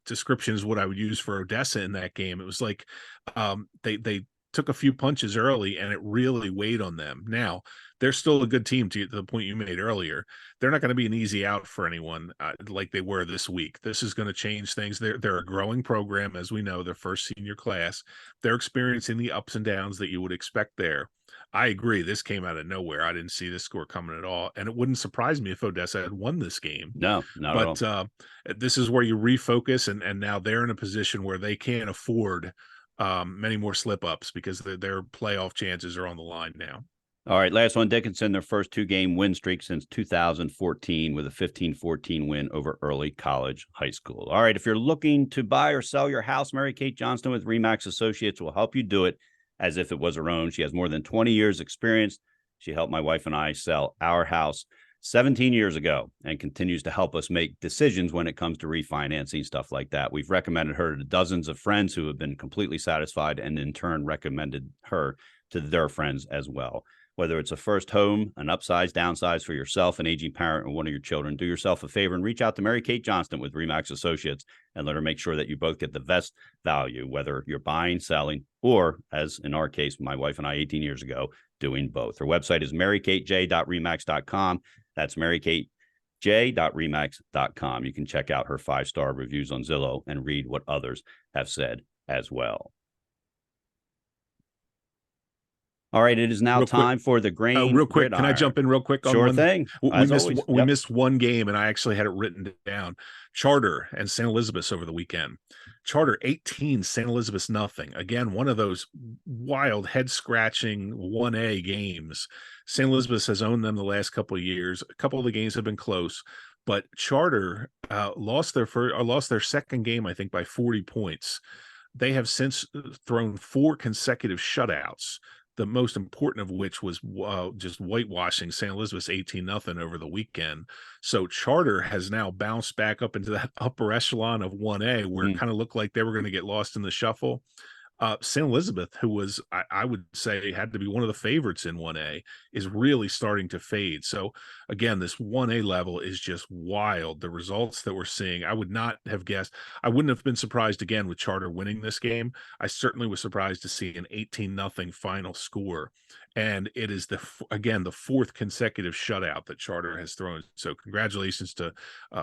description is what I would use for Odessa in that game. It was like they took a few punches early, and it really weighed on them. Now, they're still a good team, to the point you made earlier. They're not going to be an easy out for anyone like they were this week. This is going to change things. They're a growing program, as we know, their first senior class. They're experiencing the ups and downs that you would expect there. I agree. This came out of nowhere. I didn't see this score coming at all. And it wouldn't surprise me if Odessa had won this game. No, not at all. But this is where you refocus, and now they're in a position where they can't afford many more slip-ups, because their playoff chances are on the line now. All right, last one, Dickinson, their first 2-game win streak since 2014 with a 15-14 win over Early College High School. All right, if you're looking to buy or sell your house, Mary Kate Johnston with RE/MAX Associates will help you do it as if it was her own. She has more than 20 years experience. She helped my wife and I sell our house 17 years ago and continues to help us make decisions when it comes to refinancing, stuff like that. We've recommended her to dozens of friends who have been completely satisfied, and in turn recommended her to their friends as well. Whether it's a first home, an upsize, downsize for yourself, an aging parent, or one of your children, do yourself a favor and reach out to Mary Kate Johnston with RE/MAX Associates and let her make sure that you both get the best value, whether you're buying, selling, or, as in our case, my wife and I 18 years ago, doing both. Her website is marykatej.remax.com. That's marykatej.remax.com. You can check out her 5-star reviews on Zillow and read what others have said as well. All right, it is now time for the grain. Real quick, Gridiron. can I jump in real quick? Sure thing. We missed one game, and I actually had it written down. Charter and St. Elizabeth's over the weekend. Charter 18, St. Elizabeth's nothing. Again, one of those wild head-scratching 1A games. St. Elizabeth's has owned them the last couple of years. A couple of the games have been close, but Charter lost their second game, I think, by 40 points. They have since thrown 4 consecutive shutouts, the most important of which was just whitewashing St. Elizabeth's 18-0 over the weekend. So Charter has now bounced back up into that upper echelon of 1A, where it kind of looked like they were going to get lost in the shuffle. St. Elizabeth, who was, I would say, had to be one of the favorites in 1A, is really starting to fade. So again, this 1A level is just wild. The results that we're seeing, I would not have guessed. I wouldn't have been surprised again with Charter winning this game. I certainly was surprised to see an 18-0 final score. And it is the 4th consecutive shutout that Charter has thrown. So congratulations to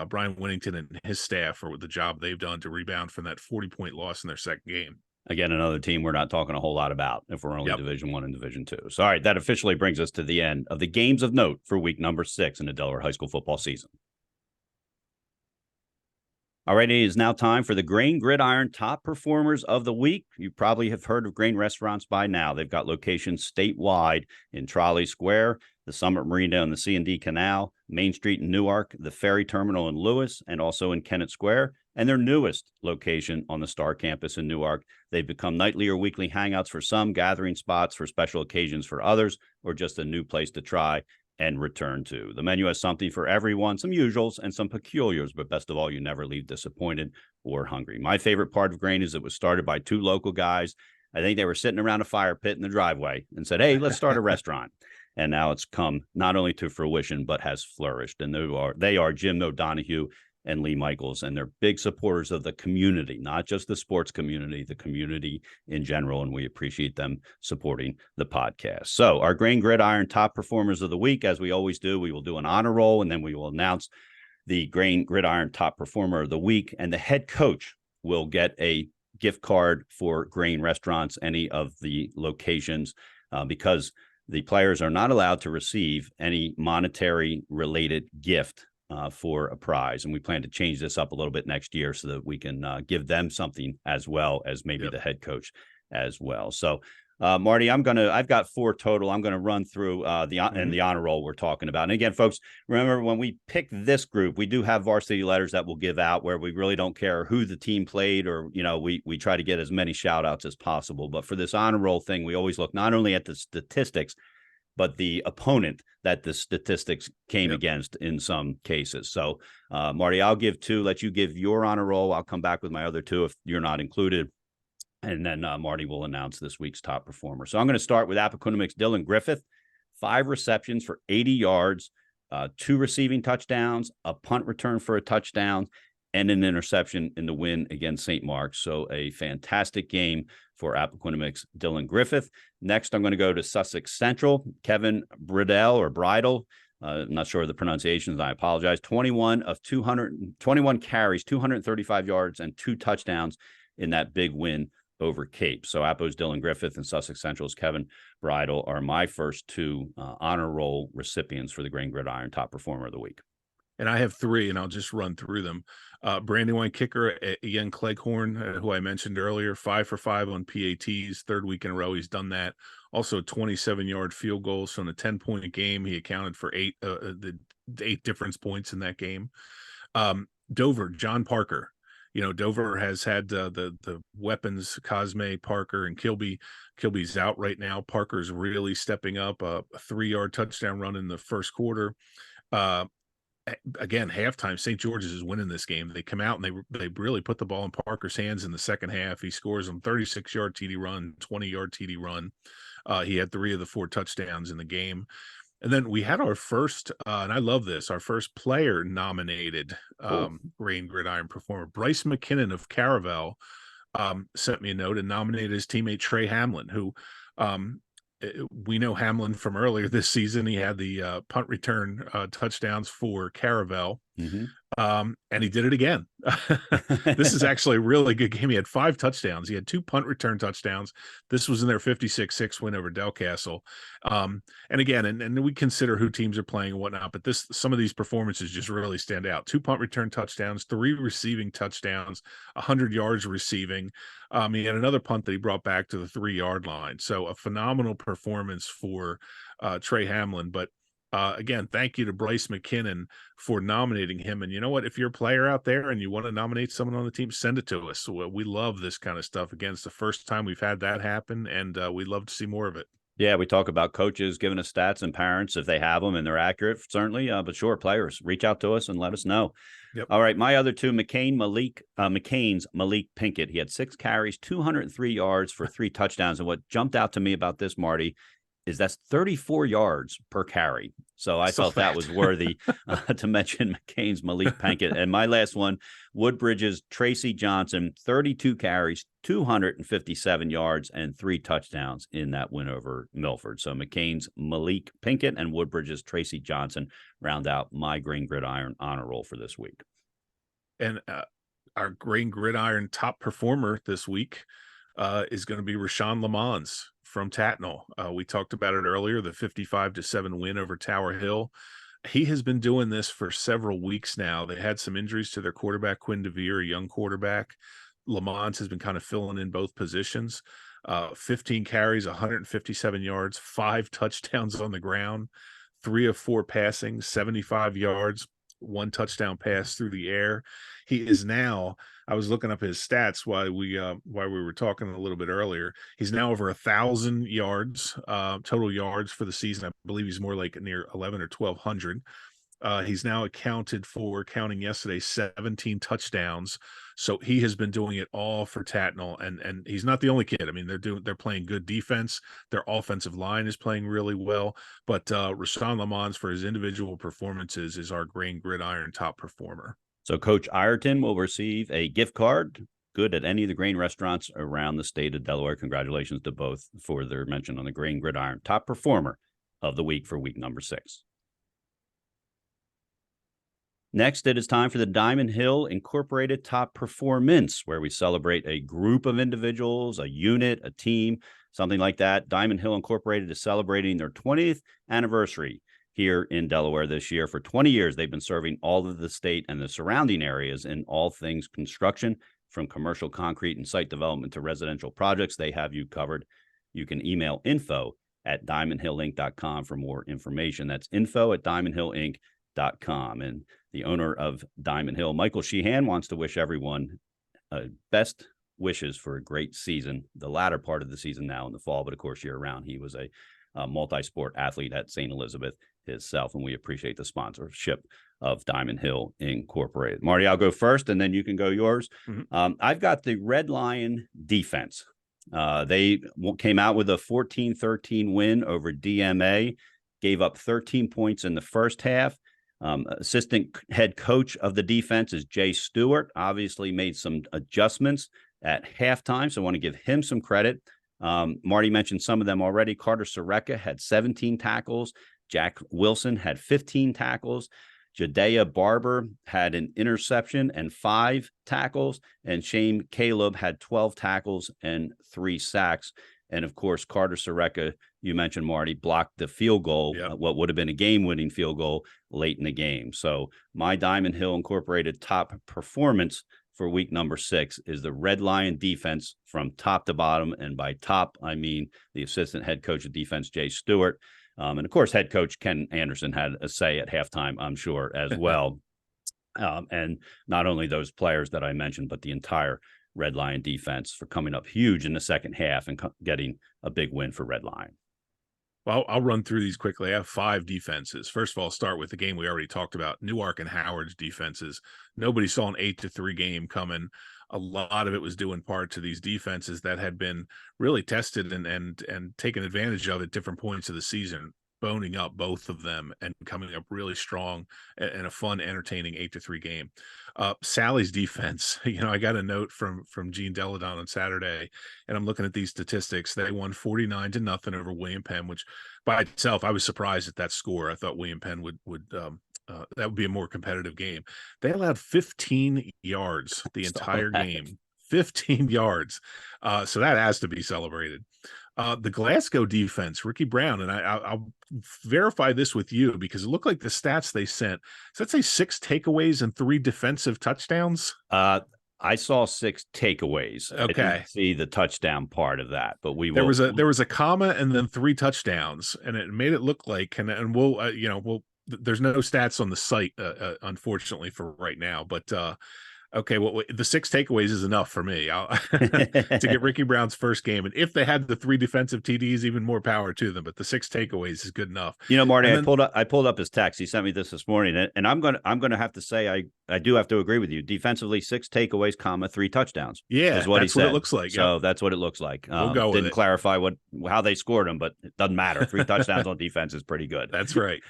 Brian Winnington and his staff for the job they've done to rebound from that 40-point loss in their second game. Again, another team we're not talking a whole lot about if we're only Division I and Division II. So, all right, that officially brings us to the end of the games of note for week number 6 in the Delaware high school football season. All right, it is now time for the Grain Gridiron Top Performers of the Week. You probably have heard of Grain Restaurants by now. They've got locations statewide in Trolley Square, the Summit Marina and the C&D Canal, Main Street in Newark, the Ferry Terminal in Lewis, and also in Kennett Square, and their newest location on the Star Campus in Newark. They've become nightly or weekly hangouts for some, gathering spots for special occasions for others, or just a new place to try and return to. The menu has something for everyone, some usuals and some peculiars, but best of all, you never leave disappointed or hungry. My favorite part of Grain is it was started by two local guys. I think they were sitting around a fire pit in the driveway and said, hey, let's start a restaurant. And now it's come not only to fruition, but has flourished. And they are Jim O'Donohue and Lee Michaels, and they're big supporters of the community, not just the sports community, the community in general, and we appreciate them supporting the podcast. So our Grain Gridiron Top Performers of the Week, as we always do, we will do an honor roll, and then we will announce the Grain Gridiron Top Performer of the Week, and the head coach will get a gift card for Grain Restaurants, any of the locations, because the players are not allowed to receive any monetary related gift for a prize. And we plan to change this up a little bit next year so that we can give them something as well as maybe the head coach as well. So Marty, I've got 4 total. I'm going to run through the honor roll we're talking about. And again, folks, remember when we pick this group, we do have varsity letters that we'll give out where we really don't care who the team played, or, we try to get as many shout outs as possible. But for this honor roll thing, we always look not only at the statistics, but the opponent that the statistics came against in some cases. So, Marty, I'll give 2, let you give your honor roll. I'll come back with my other 2 if you're not included. And then Marty will announce this week's top performer. So I'm going to start with Appoquinimic's Dylan Griffith, 5 receptions for 80 yards, 2 receiving touchdowns, a punt return for a touchdown, and an interception in the win against St. Mark's. So a fantastic game for Appoquinimic's Dylan Griffith. Next, I'm going to go to Sussex Central, Kevin Bridle. I'm not sure of the pronunciations. I apologize. 21 carries, 235 yards, and 2 touchdowns in that big win over Cape. So Appo's Dylan Griffith and Sussex Central's Kevin Bridle are my first 2 honor roll recipients for the Grain Gridiron Top Performer of the Week. And I have 3, and I'll just run through them. Brandywine kicker Ian Cleghorn, who I mentioned earlier, 5 for 5 on PATs, 3rd week in a row he's done that. Also, 27-yard field goals. So in a 10-point game, he accounted for 8 difference points in that game. Dover, John Parker. Dover has had the weapons, Cosme, Parker, and Kilby. Kilby's out right now. Parker's really stepping up. A 3-yard touchdown run in the first quarter. Again, halftime, St. George's is winning this game. They come out and they really put the ball in Parker's hands in the second half. He scores on 36-yard TD run, 20-yard TD run. He had 3 of the 4 touchdowns in the game. And then we had our first, and I love this, our first player nominated Grain Gridiron performer. Bryce McKinnon of Caravel sent me a note and nominated his teammate Trey Hamlin, who we know Hamlin from earlier this season. He had the punt return touchdowns for Caravel. And he did it again. This is actually a really good game. He had 5 touchdowns. He had 2 punt return touchdowns. This was in their 56-6 win over Delcastle. And again, and we consider who teams are playing and whatnot, but some of these performances just really stand out. 2 punt return touchdowns, 3 receiving touchdowns, 100 yards receiving. He had another punt that he brought back to the 3-yard line. So a phenomenal performance for Trey Hamlin. But again, thank you to Bryce McKinnon for nominating him. And you know what? If you're a player out there and you want to nominate someone on the team, send it to us. So we love this kind of stuff. Again, it's the first time we've had that happen, and we'd love to see more of it. Yeah, we talk about coaches giving us stats and parents if they have them and they're accurate, certainly. But sure, players, reach out to us and let us know. Yep. All right, my other 2, McCain's Malik Pinkett. He had 6 carries, 203 yards for 3 touchdowns. And what jumped out to me about this, Marty, is that's 34 yards per carry. So I felt that was worthy to mention McCain's Malik Pinkett. And my last one, Woodbridge's Tracy Johnson, 32 carries, 257 yards, and 3 touchdowns in that win over Milford. So McCain's Malik Pinkett and Woodbridge's Tracy Johnson round out my Grain Gridiron honor roll for this week. And our Grain Gridiron top performer this week is going to be Rashawn Lamons from Tatnall. We talked about it earlier, the 55-7 win over Tower Hill. he has been doing this for several weeks now. They had some injuries to their quarterback, Quinn DeVere, a young quarterback. Lamont has been kind of filling in both positions. 15 carries, 157 yards, 5 touchdowns on the ground, 3 of 4 passing, 75 yards, 1 touchdown pass through the air. He is now, I was looking up his stats while we were talking a little bit earlier. He's now over 1,000 yards, total yards for the season. I believe he's more like near 11 or 1,200. He's now accounted for, counting yesterday, 17 touchdowns. So he has been doing it all for Tatnall, and he's not the only kid. I mean, they're playing good defense. Their offensive line is playing really well. But Rashawn Lamont, for his individual performances, is our Gridiron top performer. So Coach Ireton will receive a gift card good at any of the grain restaurants around the state of Delaware. Congratulations to both for their mention on the Gridiron top performer of the week for week number 6. Next, it is time for the Diamond Hill Incorporated Top Performance, where we celebrate a group of individuals, a unit, a team, something like that. Diamond Hill Incorporated is celebrating their 20th anniversary here in Delaware this year. For 20 years, they've been serving all of the state and the surrounding areas in all things construction, from commercial concrete and site development to residential projects. They have you covered. You can email info@diamondhillinc.com for more information. That's info@diamondhillinc.com. And the owner of Diamond Hill, Michael Sheehan, wants to wish everyone best wishes for a great season, the latter part of the season now in the fall, but of course year round. He was a multi-sport athlete at St. Elizabeth himself, and we appreciate the sponsorship of Diamond Hill Incorporated. Marty, I'll go first, and then you can go yours. Mm-hmm. I've got the Red Lion defense. They came out with a 14-13 win over DMA, gave up 13 points in the first half. Assistant head coach of the defense is Jay Stewart, obviously made some adjustments at halftime, so I want to give him some credit. Marty mentioned some of them already. Carter Soreka had 17 tackles. Jack Wilson had 15 tackles. Jadea Barber had an interception and 5 tackles. And Shane Caleb had 12 tackles and 3 sacks. And, of course, Carter Soreka, you mentioned, Marty, blocked the field goal, what would have been a game-winning field goal late in the game. So my Diamond Hill Incorporated top performance for week number 6 is the Red Lion defense from top to bottom. And by top, I mean the assistant head coach of defense, Jay Stewart. And, of course, head coach Ken Anderson had a say at halftime, I'm sure, as well. And not only those players that I mentioned, but the entire Red Lion defense for coming up huge in the second half and getting a big win for Red Lion. Well, I'll run through these quickly. I have 5 defenses. First of all, I'll start with the game we already talked about, Newark and Howard's defenses. Nobody saw an 8-3 game coming. A lot of it was due in part to these defenses that had been really tested and taken advantage of at different points of the season, boning up both of them and coming up really strong in a fun, entertaining 8-3 game. Sally's defense, I got a note from Gene Deladon on Saturday, and I'm looking at these statistics. They won 49-0 over William Penn, which by itself, I was surprised at that score. I thought William Penn would that would be a more competitive game. They allowed 15 yards the entire game. 15 yards. So that has to be celebrated. The Glasgow defense, Ricky Brown, and I'll verify this with you because it looked like the stats they sent. Does that say 6 takeaways and 3 defensive touchdowns? I saw 6 takeaways. Okay. I didn't see the touchdown part of that, but there was a comma and then 3 touchdowns, and it made it look like, and we'll there's no stats on the site, unfortunately, for right now, but okay, well, the 6 takeaways is enough for me to get Ricky Brown's first game. And if they had the 3 defensive TDs, even more power to them. But the 6 takeaways is good enough. Marty, I pulled up his text. He sent me this morning, and I'm gonna have to say I do have to agree with you. Defensively, 6 takeaways, 3 touchdowns. Yeah, is what he said. What it looks like. So that's what it looks like. We'll go with didn't clarify how they scored them, but it doesn't matter. 3 touchdowns on defense is pretty good. That's right.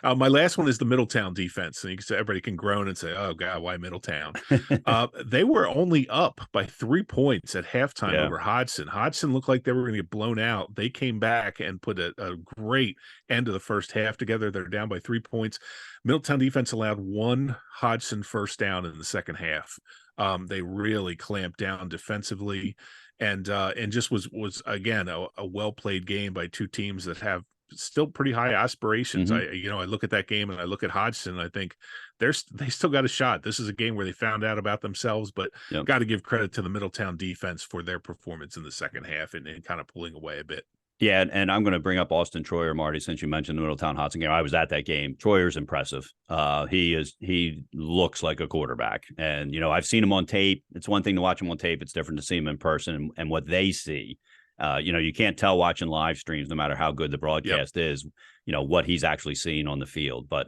My last one is the Middletown defense, and everybody can groan and say, "Oh God, why Middletown?" They were only up by 3 points at halftime over Hodgson. Hodgson looked like they were going to get blown out. They came back and put a great end of the first half together. They're down by 3 points. Middletown defense allowed 1 Hodgson first down in the second half. They really clamped down defensively, and just was again a well played game by 2 teams that have still pretty high aspirations. Mm-hmm. I look at that game and I look at Hodgson and I think they still got a shot. This is a game where they found out about themselves, but Yep. got to give credit to the Middletown defense for their performance in the second half and kind of pulling away a bit. Yeah, and I'm going to bring up Austin Troyer, Marty, since you mentioned the Middletown Hudson game. I was at that game. Troyer's impressive. He looks like a quarterback, and I've seen him on tape. It's one thing to watch him on tape; it's different to see him in person and what they see. You can't tell watching live streams, no matter how good the broadcast is. What he's actually seeing on the field, but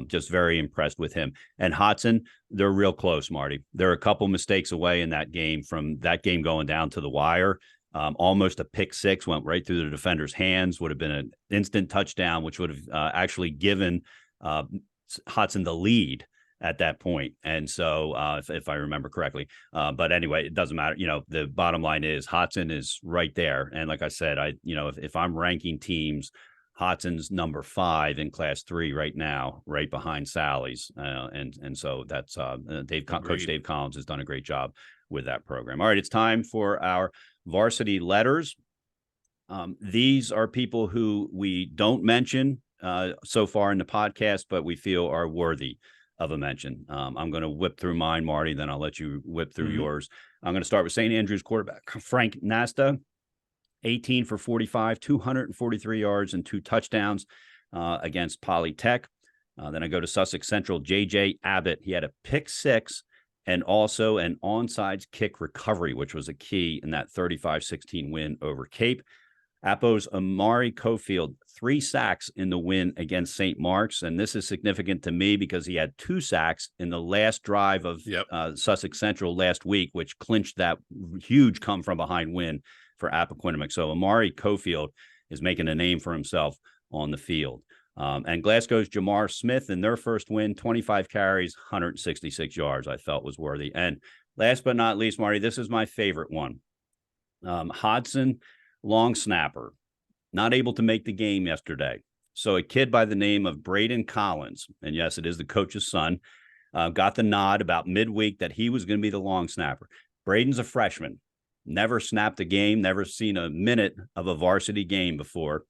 just very impressed with him. And Hodson, they're real close, Marty. They're a couple mistakes away in that game from that game going down to the wire. Almost a pick six went right through the defender's hands, would have been an instant touchdown, which would have actually given Hodson the lead at that point. And so if I remember correctly, but anyway, it doesn't matter. The bottom line is Hodson is right there. And like I said, if I'm ranking teams, Hodson's number 5 in Class 3 right now, right behind Sally's. And so that's Coach Dave Collins has done a great job with that program. All right, it's time for our varsity letters. These are people who we don't mention so far in the podcast, but we feel are worthy of a mention. I'm going to whip through mine, Marty, then I'll let you whip through yours. I'm going to start with St. Andrews quarterback Frank Nasta, 18 for 45, 243 yards and 2 touchdowns against Polytech. Then I go to Sussex Central, J.J. Abbott. He had a pick 6 and also an onside kick recovery, which was a key in that 35-16 win over Cape. Appo's Amari Cofield, 3 sacks in the win against St. Mark's. And this is significant to me because he had 2 sacks in the last drive of Sussex Central last week, which clinched that huge come-from-behind win for Appoquinimink. So Amari Cofield is making a name for himself on the field. And Glasgow's Jamar Smith in their first win, 25 carries, 166 yards, I felt was worthy. And last but not least, Marty, this is my favorite one. Hodson, long snapper, not able to make the game yesterday. So a kid by the name of Braden Collins, and yes, it is the coach's son, got the nod about midweek that he was going to be the long snapper. Braden's a freshman, never snapped a game, never seen a minute of a varsity game before.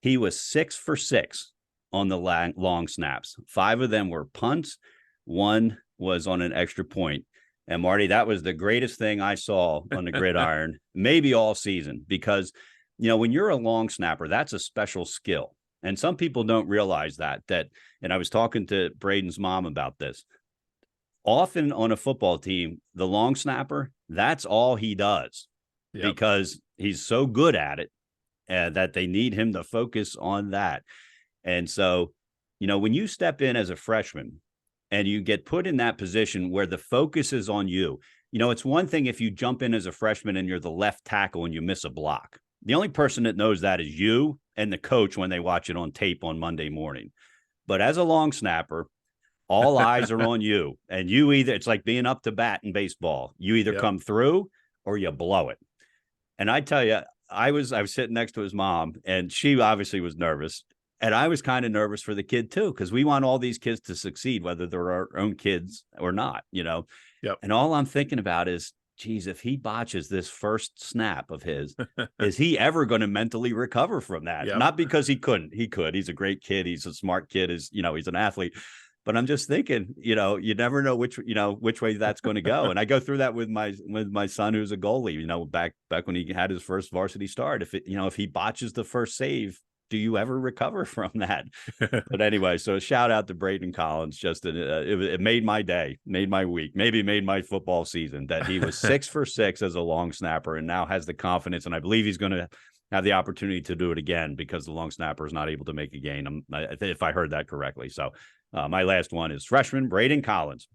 He was 6 for 6 on the long snaps. 5 of them were punts. 1 was on an extra point. And Marty, that was the greatest thing I saw on the gridiron, maybe all season, because, when you're a long snapper, that's a special skill. And some people don't realize that, and I was talking to Braden's mom about this. Often on a football team, the long snapper, that's all he does because he's so good at it. That they need him to focus on that. And so, when you step in as a freshman and you get put in that position where the focus is on you, it's one thing if you jump in as a freshman and you're the left tackle and you miss a block. The only person that knows that is you and the coach when they watch it on tape on Monday morning. But as a long snapper, all eyes are on you. And it's like being up to bat in baseball. You either come through or you blow it. And I tell you, I was sitting next to his mom, and she obviously was nervous. And I was kind of nervous for the kid, too, because we want all these kids to succeed, whether they're our own kids or not, And all I'm thinking about is, geez, if he botches this first snap of his, is he ever going to mentally recover from that? Not because he couldn't. He could. He's a great kid. He's a smart kid. He's an athlete. But I'm just thinking, you never know which way that's going to go. And I go through that with my son, who's a goalie, back when he had his first varsity start. If he botches the first save, do you ever recover from that? But anyway, so a shout out to Braden Collins. Just it made my day, made my week, maybe made my football season that he was 6 for 6 as a long snapper and now has the confidence. And I believe he's going to have the opportunity to do it again because the long snapper is not able to make a gain. If I heard that correctly. So my last one is freshman Braden Collins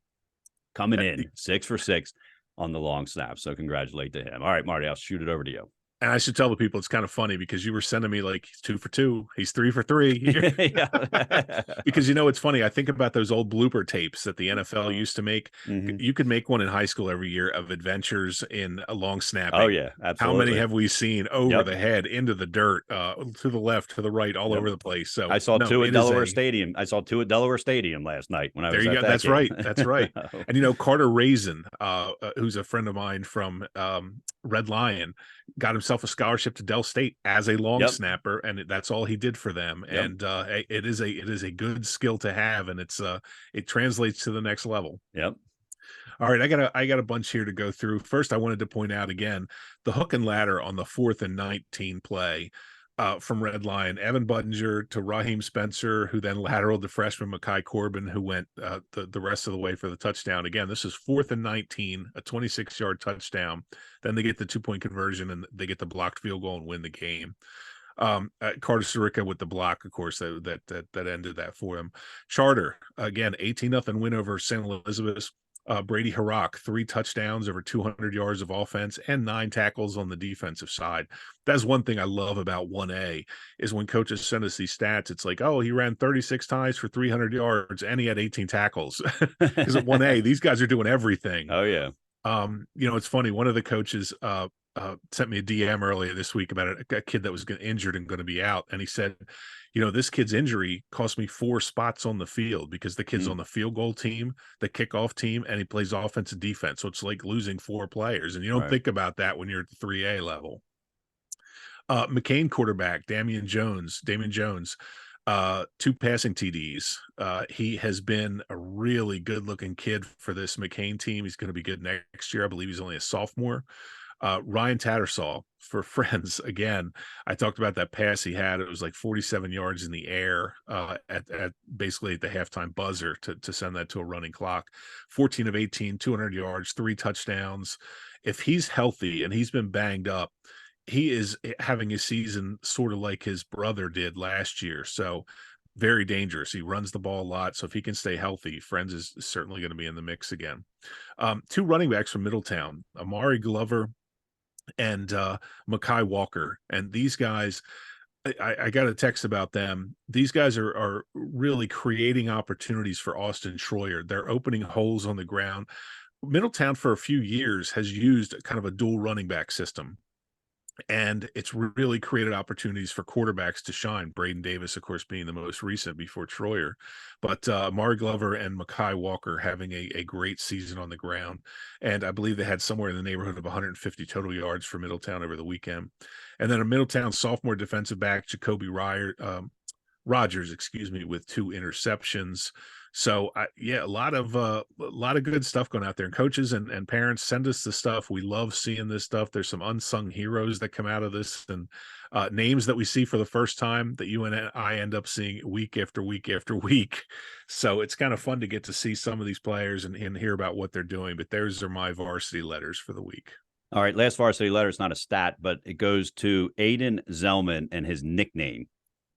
coming in 6 for 6 on the long snap. So congratulate to him. All right, Marty, I'll shoot it over to you. And I should tell the people it's kind of funny because you were sending me like he's 2 for 2, he's 3 for 3. Because it's funny. I think about those old blooper tapes that the NFL used to make. You could make one in high school every year of adventures in a long snapping. Oh yeah, absolutely. How many have we seen over the head, into the dirt, to the left, to the right, all over the place? So I saw 2 at Delaware Stadium. I saw 2 at Delaware Stadium last night when I was there. You at go. that That's game. right. That's right. And Carter Raisin, who's a friend of mine from Red Lion, got himself himself a scholarship to Dell State as a long Yep. snapper, and that's all he did for them. Yep. And it is a good skill to have, and it translates to the next level. Yep. All right, I got a bunch here to go through. First, I wanted to point out again the hook and ladder on the 4th and 19 play from Red Lion. Evan Buttinger to Raheem Spencer, who then lateraled the freshman Mekhi Corbin, who went the rest of the way for the touchdown. Again, this is 4th and 19, a 26-yard touchdown. Then they get the 2-point conversion, and they get the blocked field goal and win the game. Carter Sirica with the block, of course, that ended that for him. Charter, again, 18-0 win over St. Elizabeth. Brady Harak, 3 touchdowns, over 200 yards of offense, and 9 tackles on the defensive side. That's one thing I love about 1A is when coaches send us these stats, it's like, oh, he ran 36 times for 300 yards, and he had 18 tackles. Because at 1A, these guys are doing everything. Oh, yeah. It's funny. One of the coaches sent me a DM earlier this week about a kid that was injured and going to be out. And he said, this kid's injury cost me 4 spots on the field because the kid's on the field goal team, the kickoff team, and he plays offense and defense. So it's like losing 4 players. And you don't think about that when you're at the 3A level. McCain quarterback, Damian Jones, 2 passing TDs. He has been a really good looking kid for this McCain team. He's going to be good next year. I believe he's only a sophomore. Ryan Tattersall for Friends. Again, I talked about that pass he had. It was like 47 yards in the air at basically at the halftime buzzer to send that to a running clock. 14 of 18, 200 yards, 3 touchdowns. If he's healthy, and he's been banged up, he is having a season sort of like his brother did last year. So very dangerous. He runs the ball a lot. So if he can stay healthy, Friends is certainly going to be in the mix again. 2 running backs from Middletown, Amari Glover and Mekhi Walker. And these guys, I got a text about them. These guys are really creating opportunities for Austin Schroyer. They're opening holes on the ground. Middletown for a few years has used kind of a dual running back system, and it's really created opportunities for quarterbacks to shine. Braden Davis, of course, being the most recent before Troyer, but Amari Glover and Mekhi Walker having a great season on the ground. And I believe they had somewhere in the neighborhood of 150 total yards for Middletown over the weekend. And then a Middletown sophomore defensive back, Jacoby Rogers, with 2 interceptions. So a lot of good stuff going out there, and coaches and parents send us the stuff. We love seeing this stuff. There's some unsung heroes that come out of this, and names that we see for the first time that you and I end up seeing week after week after week. So it's kind of fun to get to see some of these players and hear about what they're doing. But those are my varsity letters for the week. All right. Last varsity letter is not a stat, but it goes to Aiden Zellman and his nickname.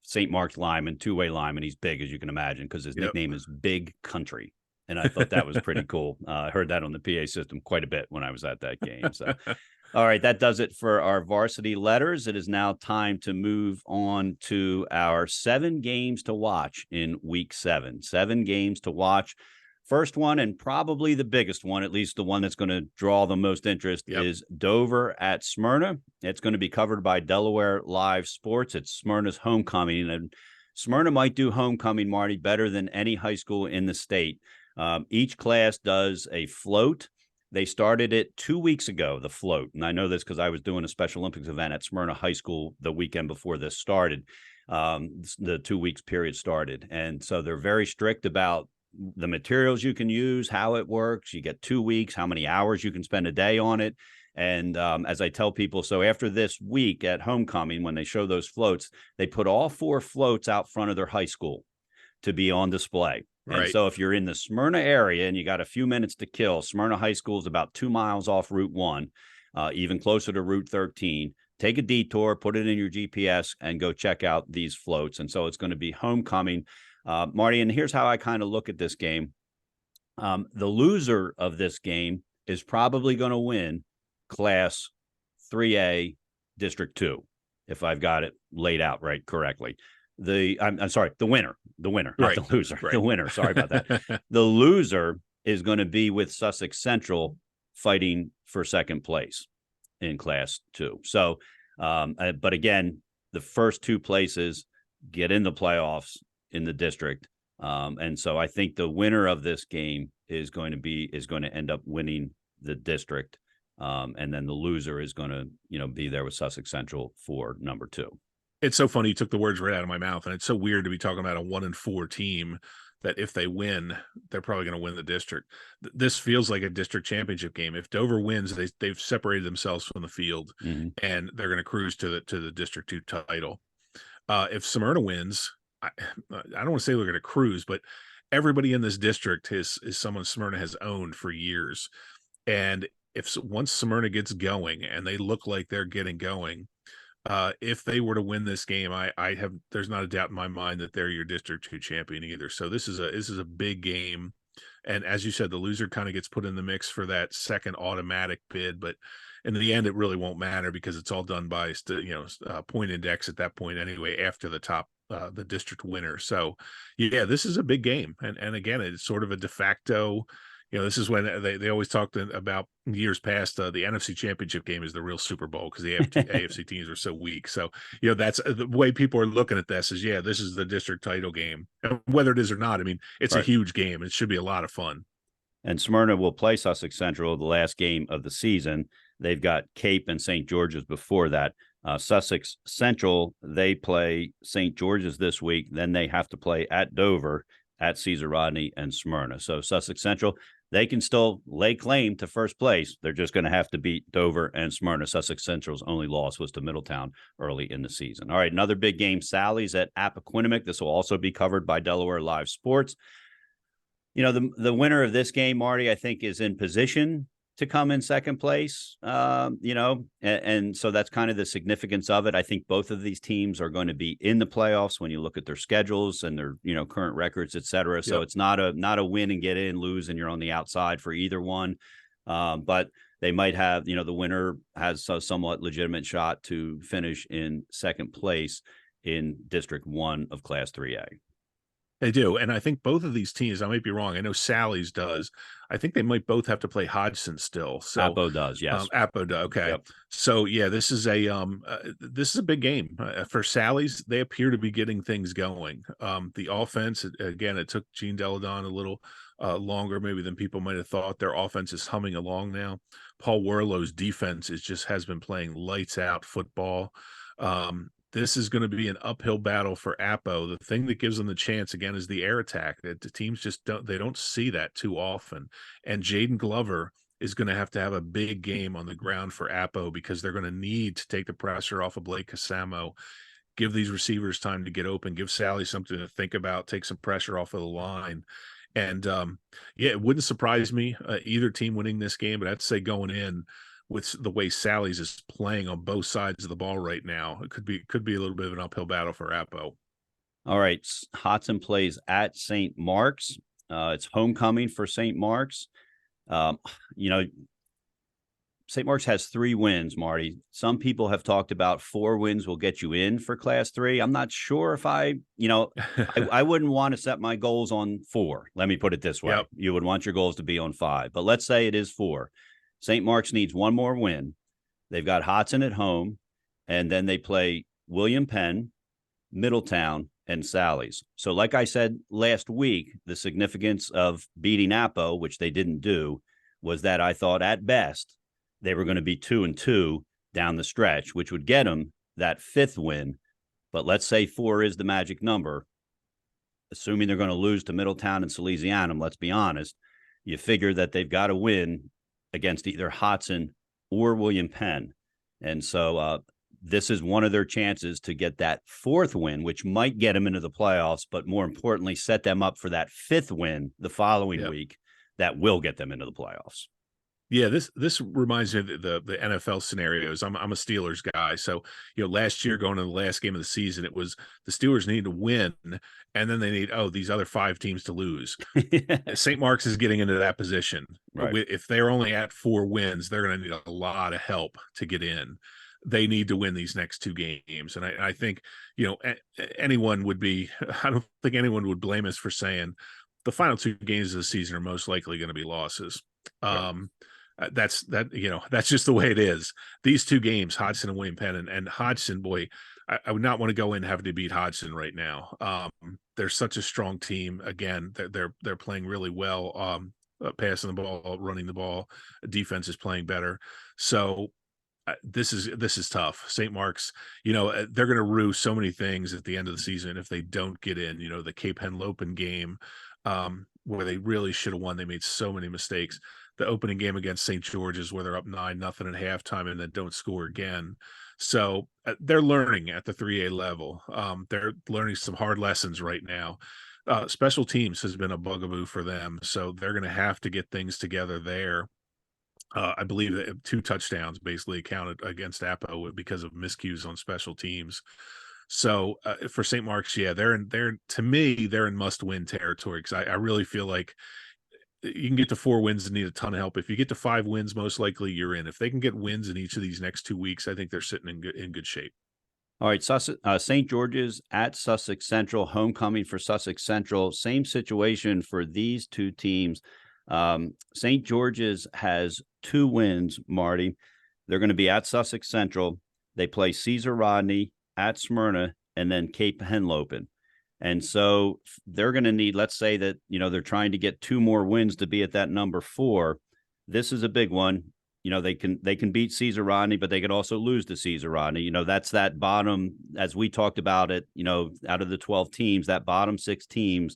St. Mark's lineman, 2-way lineman. He's big, as you can imagine, because his nickname is Big Country. And I thought that was pretty cool. I heard that on the PA system quite a bit when I was at that game. So, all right, that does it for our varsity letters. It is now time to move on to our 7 games to watch in week 7. 7 games to watch. First one, and probably the biggest one, at least the one that's going to draw the most interest, is Dover at Smyrna. It's going to be covered by Delaware Live Sports. It's Smyrna's homecoming, and Smyrna might do homecoming, Marty, better than any high school in the state. Each class does a float. They started it 2 weeks ago, the float. And I know this because I was doing a Special Olympics event at Smyrna High School the weekend before this started. The 2 weeks period started. And so they're very strict about the materials you can use, how it works. You get 2 weeks, how many hours you can spend a day on it. And as I tell people, so after this week at homecoming, when they show those floats, they put all 4 floats out front of their high school to be on display. Right. And so if you're in the Smyrna area and you got a few minutes to kill, Smyrna High School is about 2 miles off Route 1, even closer to Route 13. Take a detour, put it in your GPS, and go check out these floats. And so it's going to be homecoming. Marty, and here's how I kind of look at this game. The loser of this game is probably going to win Class 3A District 2, if I've got it laid out correctly. I'm sorry, the winner, not the loser, the winner. Sorry about that. The loser is going to be with Sussex Central fighting for second place in Class 2. So, but again, the first 2 places get in the playoffs in the district. And so I think the winner of this game is going to end up winning the district. And then the loser is going to, be there with Sussex Central for number 2. It's so funny. You took the words right out of my mouth, and it's so weird to be talking about a 1-4 team that if they win, they're probably going to win the district. This feels like a district championship game. If Dover wins, they've separated themselves from the field, and they're going to cruise to the District 2 title. If Smyrna wins, I don't want to say they're going to cruise, but everybody in this district is someone Smyrna has owned for years. And once Smyrna gets going and they look like they're getting going, if they were to win this game, there's not a doubt in my mind that they're your District 2 champion either. So this is a big game. And as you said, the loser kind of gets put in the mix for that second automatic bid, but in the end, it really won't matter because it's all done by point index at that point anyway, after the district winner. So yeah, this is a big game. And again, it's sort of a de facto, this is when they always talked about years past, the NFC Championship game is the real Super Bowl because the AFC teams are so weak. So, that's the way people are looking at this is, this is the district title game. And whether it is or not, I mean, it's a huge game. It should be a lot of fun. And Smyrna will play Sussex Central the last game of the season. They've got Cape and St. George's before that. Sussex Central, they play St. George's this week. Then they have to play at Dover, at Caesar Rodney, and Smyrna. So Sussex Central, they can still lay claim to first place. They're just going to have to beat Dover and Smyrna. Sussex Central's only loss was to Middletown early in the season. All right, another big game, Sally's at Appoquinimink. This will also be covered by Delaware Live Sports. The winner of this game, Marty, I think is in position to come in second place, and so that's kind of the significance of it. I think both of these teams are going to be in the playoffs when you look at their schedules and their, current records, et cetera. So it's not a win and get in, lose, and you're on the outside for either one. But they might have, the winner has a somewhat legitimate shot to finish in second place in District 1 of Class 3A. They do. And I think both of these teams, I might be wrong. I know Sally's does. I think they might both have to play Hodgson still. So Appo does, yes. Appo does. Okay. Yep. So yeah, this is a big game for Sally's. They appear to be getting things going. The offense, again, it took Gene Deladon a little longer maybe than people might have thought. Their offense is humming along now. Paul Werlow's defense has been playing lights out football. This is going to be an uphill battle for Appo. The thing that gives them the chance again is the air attack. The teams just don't see that too often. And Jaden Glover is going to have a big game on the ground for Appo because they're going to need to take the pressure off of Blake Casamo, give these receivers time to get open, give Sally something to think about, take some pressure off of the line. And it wouldn't surprise me either team winning this game, but I'd say going in with the way Sally's is playing on both sides of the ball right now, it could be a little bit of an uphill battle for Appo. All right. Hodgson plays at St. Mark's. It's homecoming for St. Mark's. St. Mark's has 3 wins, Marty. Some people have talked about 4 wins will get you in for Class 3. I'm not sure if I wouldn't want to set my goals on 4. Let me put it this way. Yep. You would want your goals to be on 5, but let's say it is 4. St. Mark's needs 1 more win. They've got Hodgson at home, and then they play William Penn, Middletown, and Sally's. So like I said last week, the significance of beating Appo, which they didn't do, was that I thought at best they were going to be 2-2 down the stretch, which would get them that 5th win. But let's say 4 is the magic number. Assuming they're going to lose to Middletown and Salesianum, let's be honest, you figure that they've got to win against either Hodgson or William Penn. And so this is one of their chances to get that 4th win, which might get them into the playoffs, but more importantly, set them up for that 5th win the following week that will get them into the playoffs. Yeah, this reminds me of the NFL scenarios. I'm a Steelers guy, so last year going to the last game of the season, it was the Steelers need to win, and then they need these other 5 teams to lose. St. Mark's is getting into that position. Right. If they're only at 4 wins, they're going to need a lot of help to get in. They need to win these next 2 games, and I think anyone would be. I don't think anyone would blame us for saying the final 2 games of the season are most likely going to be losses. Right. That's just the way it is. These 2 games, Hodgson and William Penn, and Hodgson, boy, I would not want to go in having to beat Hodgson right now. They're such a strong team. Again, they're playing really well. passing the ball, running the ball. Defense is playing better. So this is tough. St. Mark's, they're going to rue so many things at the end of the season if they don't get in. The Cape Henlopen game, where they really should have won. They made so many mistakes. The opening game against St. George's, where they're up 9-0 at halftime and then don't score again. So they're learning at the 3A level. They're learning some hard lessons right now. Special teams has been a bugaboo for them, so they're going to have to get things together there. I believe that 2 touchdowns basically counted against Apo because of miscues on special teams. So for St. Mark's, yeah, they're in must-win territory, because I really feel like you can get to 4 wins and need a ton of help. If you get to 5 wins, most likely you're in. If they can get wins in each of these next 2 weeks, I think they're sitting in good shape. All right, St. George's at Sussex Central, homecoming for Sussex Central. Same situation for these 2 teams. St. George's has 2 wins, Marty. They're going to be at Sussex Central. They play Caesar Rodney, at Smyrna, and then Cape Henlopen. And so they're going to need, let's say that, they're trying to get 2 more wins to be at that number 4. This is a big one. They can beat Caesar Rodney, but they could also lose to Caesar Rodney. That's that bottom, as we talked about it, out of the 12 teams, that bottom 6 teams,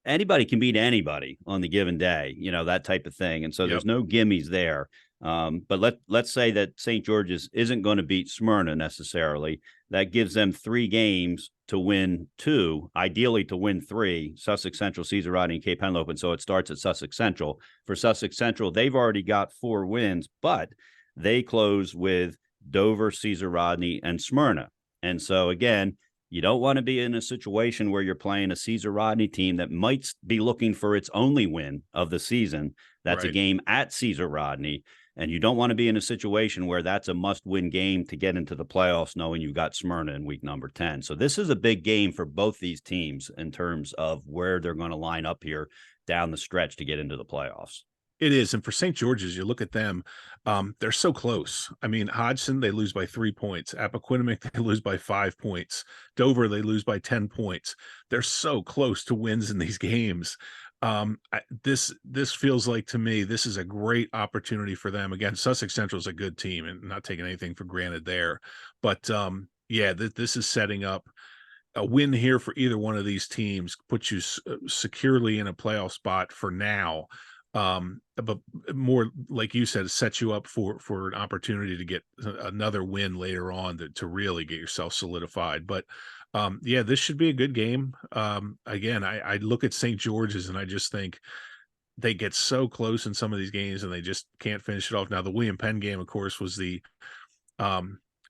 anybody can beat anybody on the given day, that type of thing. And so there's no gimmies there. But let's say that St. George's isn't going to beat Smyrna necessarily. That gives them 3 games to win 2, ideally to win 3, Sussex Central, Caesar Rodney, and Cape Henlopen. So it starts at Sussex Central. For Sussex Central, they've already got 4 wins, but they close with Dover, Caesar Rodney, and Smyrna. And so again, you don't want to be in a situation where you're playing a Caesar Rodney team that might be looking for its only win of the season. That's a game at Caesar Rodney. And you don't want to be in a situation where that's a must-win game to get into the playoffs, knowing you've got Smyrna in week number 10. So this is a big game for both these teams in terms of where they're going to line up here down the stretch to get into the playoffs. It is. And for St. George's, you look at them, they're so close. I mean, Hodgson, they lose by 3 points. Appoquinimink, they lose by 5 points. Dover, they lose by 10 points. They're so close to wins in these games. This feels like, to me, this is a great opportunity for them. Again, Sussex Central is a good team, and not taking anything for granted there. But this is setting up a win here for either one of these teams, puts you securely in a playoff spot for now. But more, like you said, sets you up for an opportunity to get another win later on to really get yourself solidified. But this should be a good game. Again, I look at St. George's and I just think they get so close in some of these games and they just can't finish it off. Now, the William Penn game, of course, was the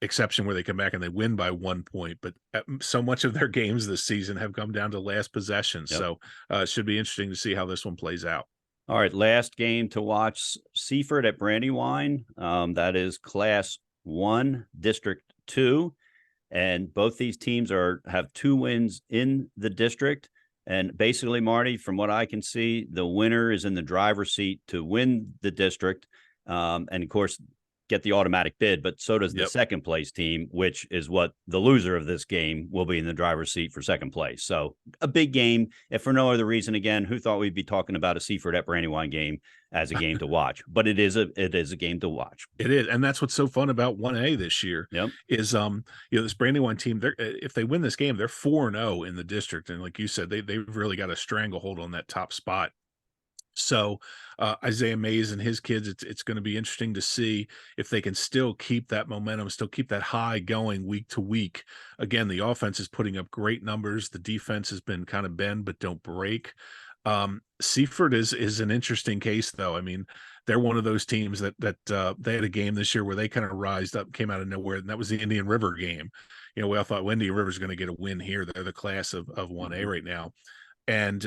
exception where they come back and they win by 1 point, but so much of their games this season have come down to last possession. Yep. So it should be interesting to see how this one plays out. All right, last game to watch, Seaford at Brandywine. That is Class 1, District 2. And both these teams have 2 wins in the district. And basically, Marty, from what I can see, the winner is in the driver's seat to win the district. And of course, get the automatic bid, but so does the second place team, which is what the loser of this game will be in the driver's seat for second place. So a big game, if for no other reason. Again, who thought we'd be talking about a Seaford at Brandywine game as a game to watch? But it is a game to watch. It is, and that's what's so fun about 1A this year. Is this Brandywine team, if they win this game, they're 4-0 in the district, and like you said, they've really got a stranglehold on that top spot. So Isaiah Mays and his kids, it's going to be interesting to see if they can still keep that momentum, still keep that high going week to week. Again, the offense is putting up great numbers. The defense has been kind of bend but don't break. Seaford is an interesting case, though. I mean, they're one of those teams that they had a game this year where they kind of rised up, came out of nowhere, and that was the Indian River game. We all thought Indian River is going to get a win here. They're the class of 1A right now. And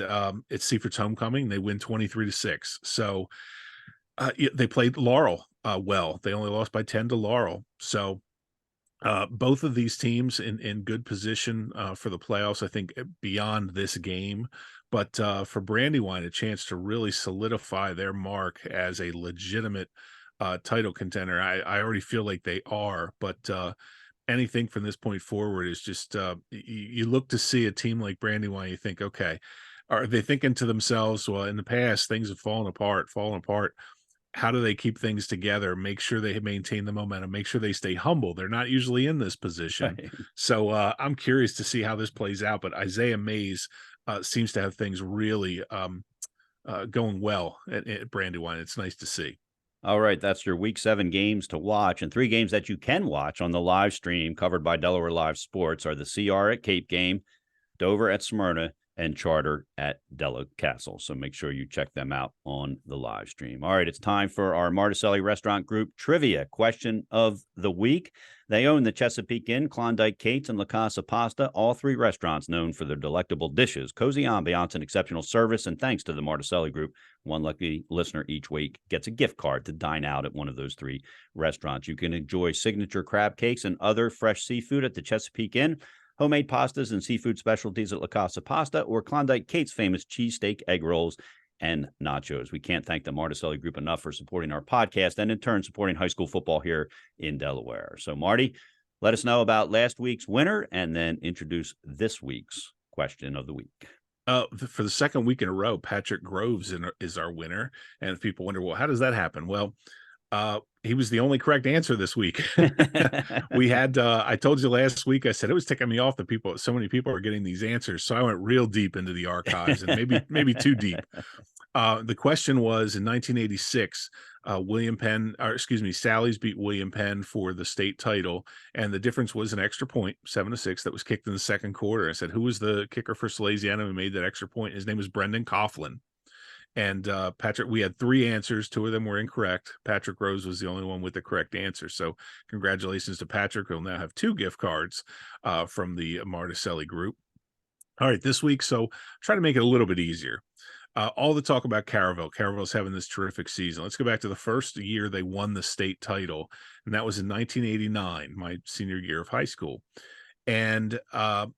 it's Seaford's homecoming. They win 23-6. So they played Laurel well. They only lost by 10 to Laurel. So both of these teams in good position for the playoffs, I think, beyond this game. But for Brandywine, a chance to really solidify their mark as a legitimate title contender. I already feel like they are, but anything from this point forward is just you look to see a team like Brandywine, you think, okay, Are they thinking to themselves, well, in the past, things have fallen apart, fallen apart. How do they keep things together, make sure they maintain the momentum, make sure they stay humble? They're not usually in this position. Right. So I'm curious to see how this plays out. But Isaiah Mays seems to have things really going well at Brandywine. It's nice to see. All right, that's your week 7 games to watch, and 3 games that you can watch on the live stream covered by Delaware Live Sports are the CR at Cape game, Dover at Smyrna, and Charter at Della Castle. So make sure you check them out on the live stream. All right, it's time for our Martuscelli Restaurant Group trivia question of the week. They own the Chesapeake Inn, Klondike Kate's, and La Casa Pasta, all 3 restaurants known for their delectable dishes, cozy ambiance, and exceptional service. And thanks to the Martuscelli Group, one lucky listener each week gets a gift card to dine out at one of those 3 restaurants. You can enjoy signature crab cakes and other fresh seafood at the Chesapeake Inn, homemade pastas and seafood specialties at La Casa Pasta, or Klondike Kate's famous cheesesteak, egg rolls, and nachos. We can't thank the Martuscelli Group enough for supporting our podcast and in turn supporting high school football here in Delaware. So Marty, let us know about last week's winner and then introduce this week's question of the week. For the second week in a row, Patrick Groves is our winner. And if people wonder, well, how does that happen? Well, he was the only correct answer this week. We had, I told you last week, I said it was ticking me off that so many people are getting these answers. So I went real deep into the archives and maybe too deep. The question was in 1986, Sally's beat William Penn for the state title. And the difference was an extra point, 7-6, that was kicked in the second quarter. I said, who was the kicker for Salesiana who made that extra point? His name was Brendan Coughlin. And Patrick, we had 3 answers. 2 of them were incorrect. Patrick Rose was the only one with the correct answer. So congratulations to Patrick. He'll now have 2 gift cards from the Martuscelli Group. All right, this week, so try to make it a little bit easier. All the talk about Caryville. Caryville's having this terrific season. Let's go back to the first year they won the state title, and that was in 1989, my senior year of high school. And I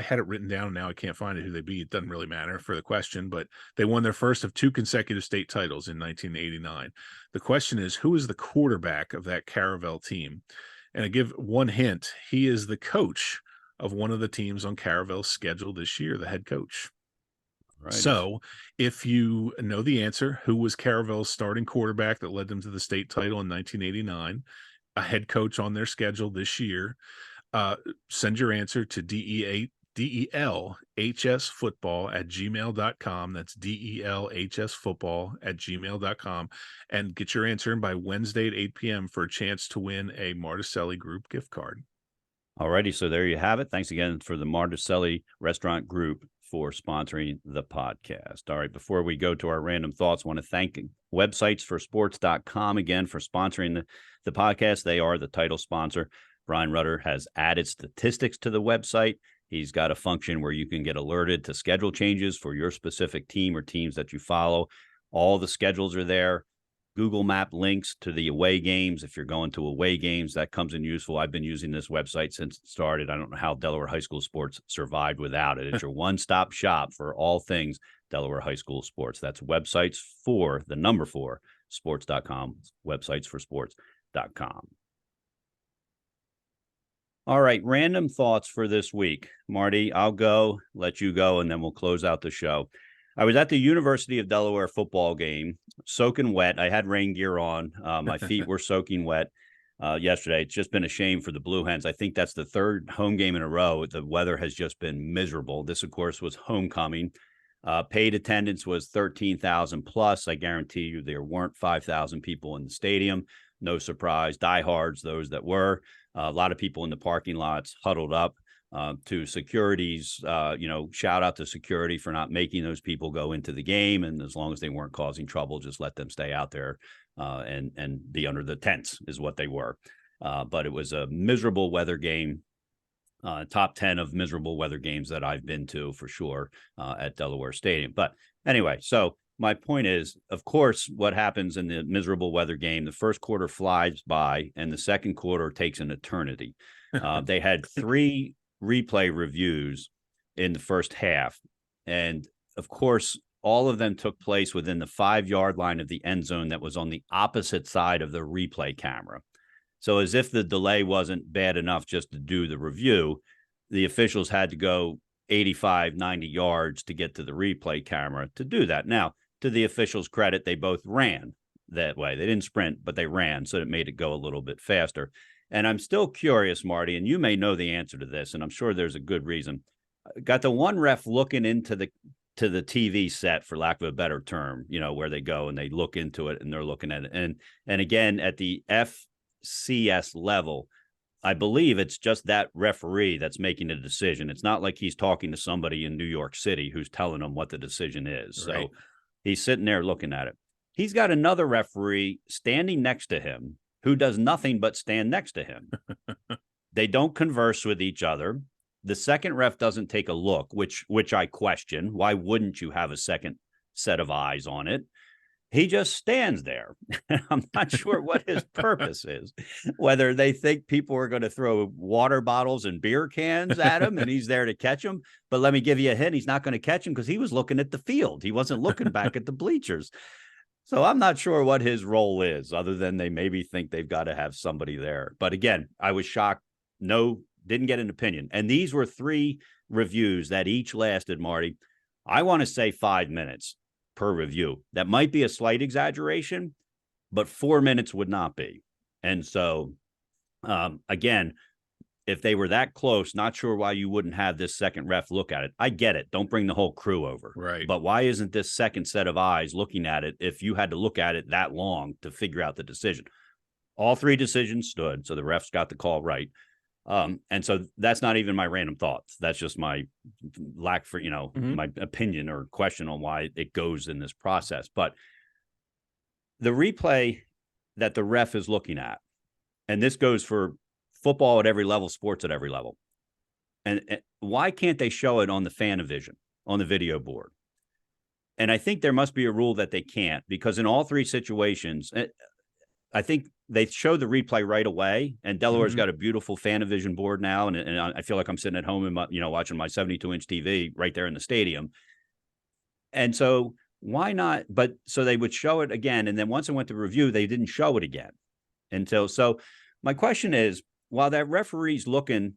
had it written down. Now I can't find it who they beat. It doesn't really matter for the question, but they won their first of 2 consecutive state titles in 1989. The question is, who is the quarterback of that Caryville team? And I give one hint. He is the coach of one of the teams on Caryville's schedule this year, the head coach. Right. So if you know the answer, who was Caryville's starting quarterback that led them to the state title in 1989, a head coach on their schedule this year, send your answer to delhsfootball@gmail.com. That's delhsfootball@gmail.com, and get your answer in by Wednesday at 8 p.m. for a chance to win a Martuscelli Group gift card. Alrighty, so there you have it. Thanks again for the Martuscelli Restaurant Group for sponsoring the podcast. All right, before we go to our random thoughts, I want to thank websitesforsports.com again for sponsoring the podcast. They are the title sponsor. Brian Rutter has added statistics to the website. He's got a function where you can get alerted to schedule changes for your specific team or teams that you follow. All the schedules are there. Google Map links to the away games. If you're going to away games, that comes in useful. I've been using this website since it started. I don't know how Delaware High School sports survived without it. It's your one-stop shop for all things Delaware High School sports. That's websites for the number 4 sports.com, websitesforsports.com. All right, random thoughts for this week. Marty, I'll go, let you go, and then we'll close out the show. I was at the University of Delaware football game, soaking wet. I had rain gear on. My feet were soaking wet yesterday. It's just been a shame for the Blue Hens. I think that's the 3rd home game in a row. The weather has just been miserable. This, of course, was homecoming. Paid attendance was 13,000 plus. I guarantee you there weren't 5,000 people in the stadium. No surprise. Diehards, those that were. A lot of people in the parking lots huddled up. To securities, shout out to security for not making those people go into the game. And as long as they weren't causing trouble, just let them stay out there and be under the tents is what they were. But it was a miserable weather game, top 10 of miserable weather games that I've been to for sure at Delaware Stadium. But anyway, so my point is, of course, what happens in the miserable weather game, the first quarter flies by and the second quarter takes an eternity. They had 3 replay reviews in the first half. And of course, all of them took place within the 5-yard line of the end zone that was on the opposite side of the replay camera. So as if the delay wasn't bad enough just to do the review, the officials had to go 85, 90 yards to get to the replay camera to do that. Now, to the officials' credit, they both ran that way. They didn't sprint, but they ran, so it made it go a little bit faster. And I'm still curious, Marty, and you may know the answer to this, and I'm sure there's a good reason. Got the one ref looking into the TV set, for lack of a better term, where they go and they look into it and they're looking at it. And again, at the FCS level, I believe it's just that referee that's making a decision. It's not like he's talking to somebody in New York City who's telling him what the decision is. Right. So he's sitting there looking at it. He's got another referee standing next to him who does nothing but stand next to him. They don't converse with each other. The second ref doesn't take a look, which I question. Why wouldn't you have a second set of eyes on it? He just stands there. I'm not sure what his purpose is, whether they think people are going to throw water bottles and beer cans at him and he's there to catch them. But let me give you a hint. He's not going to catch him because he was looking at the field. He wasn't looking back at the bleachers. So I'm not sure what his role is, other than they maybe think they've got to have somebody there. But again, I was shocked. No, didn't get an opinion. And these were 3 reviews that each lasted, Marty, I want to say 5 minutes per review. That might be a slight exaggeration, but 4 minutes would not be. And so, again, if they were that close, not sure why you wouldn't have this second ref look at it. I get it. Don't bring the whole crew over. Right. But why isn't this second set of eyes looking at it if you had to look at it that long to figure out the decision? All 3 decisions stood, so the refs got the call right. And so that's not even my random thoughts. That's just my lack for, my opinion or question on why it goes in this process. But the replay that the ref is looking at, and this goes for football at every level, sports at every level. And why can't they show it on the Fanavision, on the video board? And I think there must be a rule that they can't, because in all 3 situations, I think they show the replay right away, and Delaware's got a beautiful Fanavision board now. And I feel like I'm sitting at home and, watching my 72-inch TV right there in the stadium. And so why not? But so they would show it again. And then once it went to review, they didn't show it again so my question is, while that referee's looking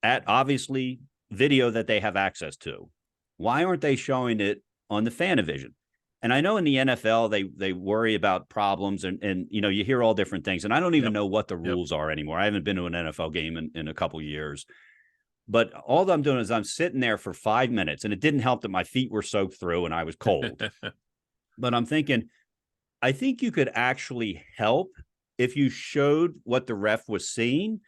at obviously video that they have access to, why aren't they showing it on the Fanavision? And I know in the NFL, they worry about problems and you hear all different things. And I don't even know what the rules are anymore. I haven't been to an NFL game in a couple of years. But all I'm doing is I'm sitting there for 5 minutes, and it didn't help that my feet were soaked through and I was cold. But I'm thinking, I think you could actually help if you showed what the ref was seeing,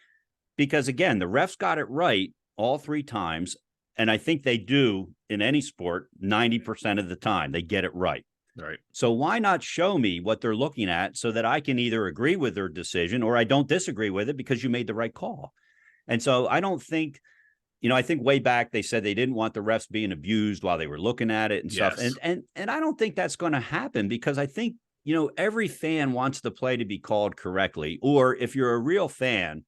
because again, the refs got it right all 3 times. And I think they do in any sport 90% of the time. They get it right. Right. So why not show me what they're looking at so that I can either agree with their decision or I don't disagree with it because you made the right call? And so I don't think, I think way back they said they didn't want the refs being abused while they were looking at it and stuff. And I don't think that's going to happen, because I think, every fan wants the play to be called correctly. Or if you're a real fan,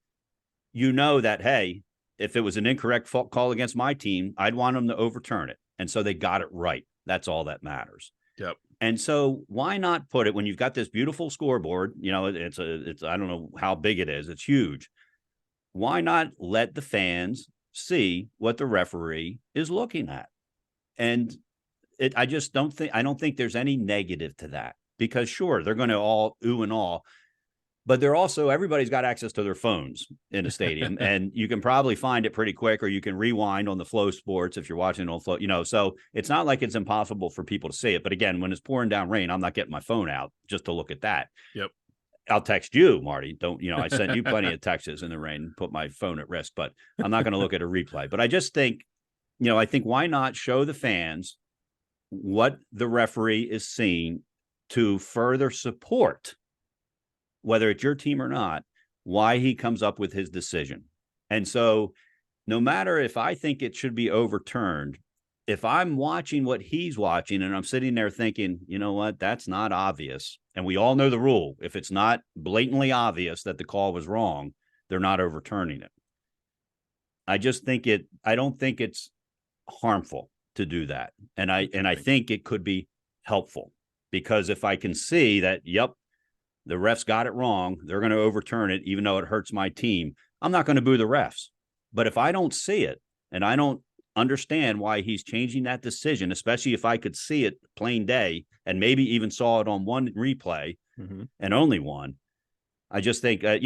that, hey, if it was an incorrect call against my team, I'd want them to overturn it. And so they got it right. That's all that matters. Yep. And so why not put it, when you've got this beautiful scoreboard, it's I don't know how big it is. It's huge. Why not let the fans see what the referee is looking at? And I don't think there's any negative to that, because sure, they're going to all ooh and all, but they're also, everybody's got access to their phones in a stadium and you can probably find it pretty quick, or you can rewind on the Flow Sports if you're watching on Flow, so it's not like it's impossible for people to see it. But again, when it's pouring down rain, I'm not getting my phone out just to look at that. Yep. I'll text you, Marty. I sent you plenty of texts in the rain, put my phone at risk, but I'm not going to look at a replay. But I just think, I think why not show the fans what the referee is seeing to further support, whether it's your team or not, why he comes up with his decision. And so no matter if I think it should be overturned, if I'm watching what he's watching and I'm sitting there thinking, you know what, that's not obvious. And we all know the rule. If it's not blatantly obvious that the call was wrong, they're not overturning it. I don't think it's harmful to do that. And I think it could be helpful, because if I can see that, yep, the refs got it wrong, they're going to overturn it, even though it hurts my team, I'm not going to boo the refs. But if I don't see it and I don't understand why he's changing that decision, especially if I could see it plain day and maybe even saw it on one replay and only one. I just think, I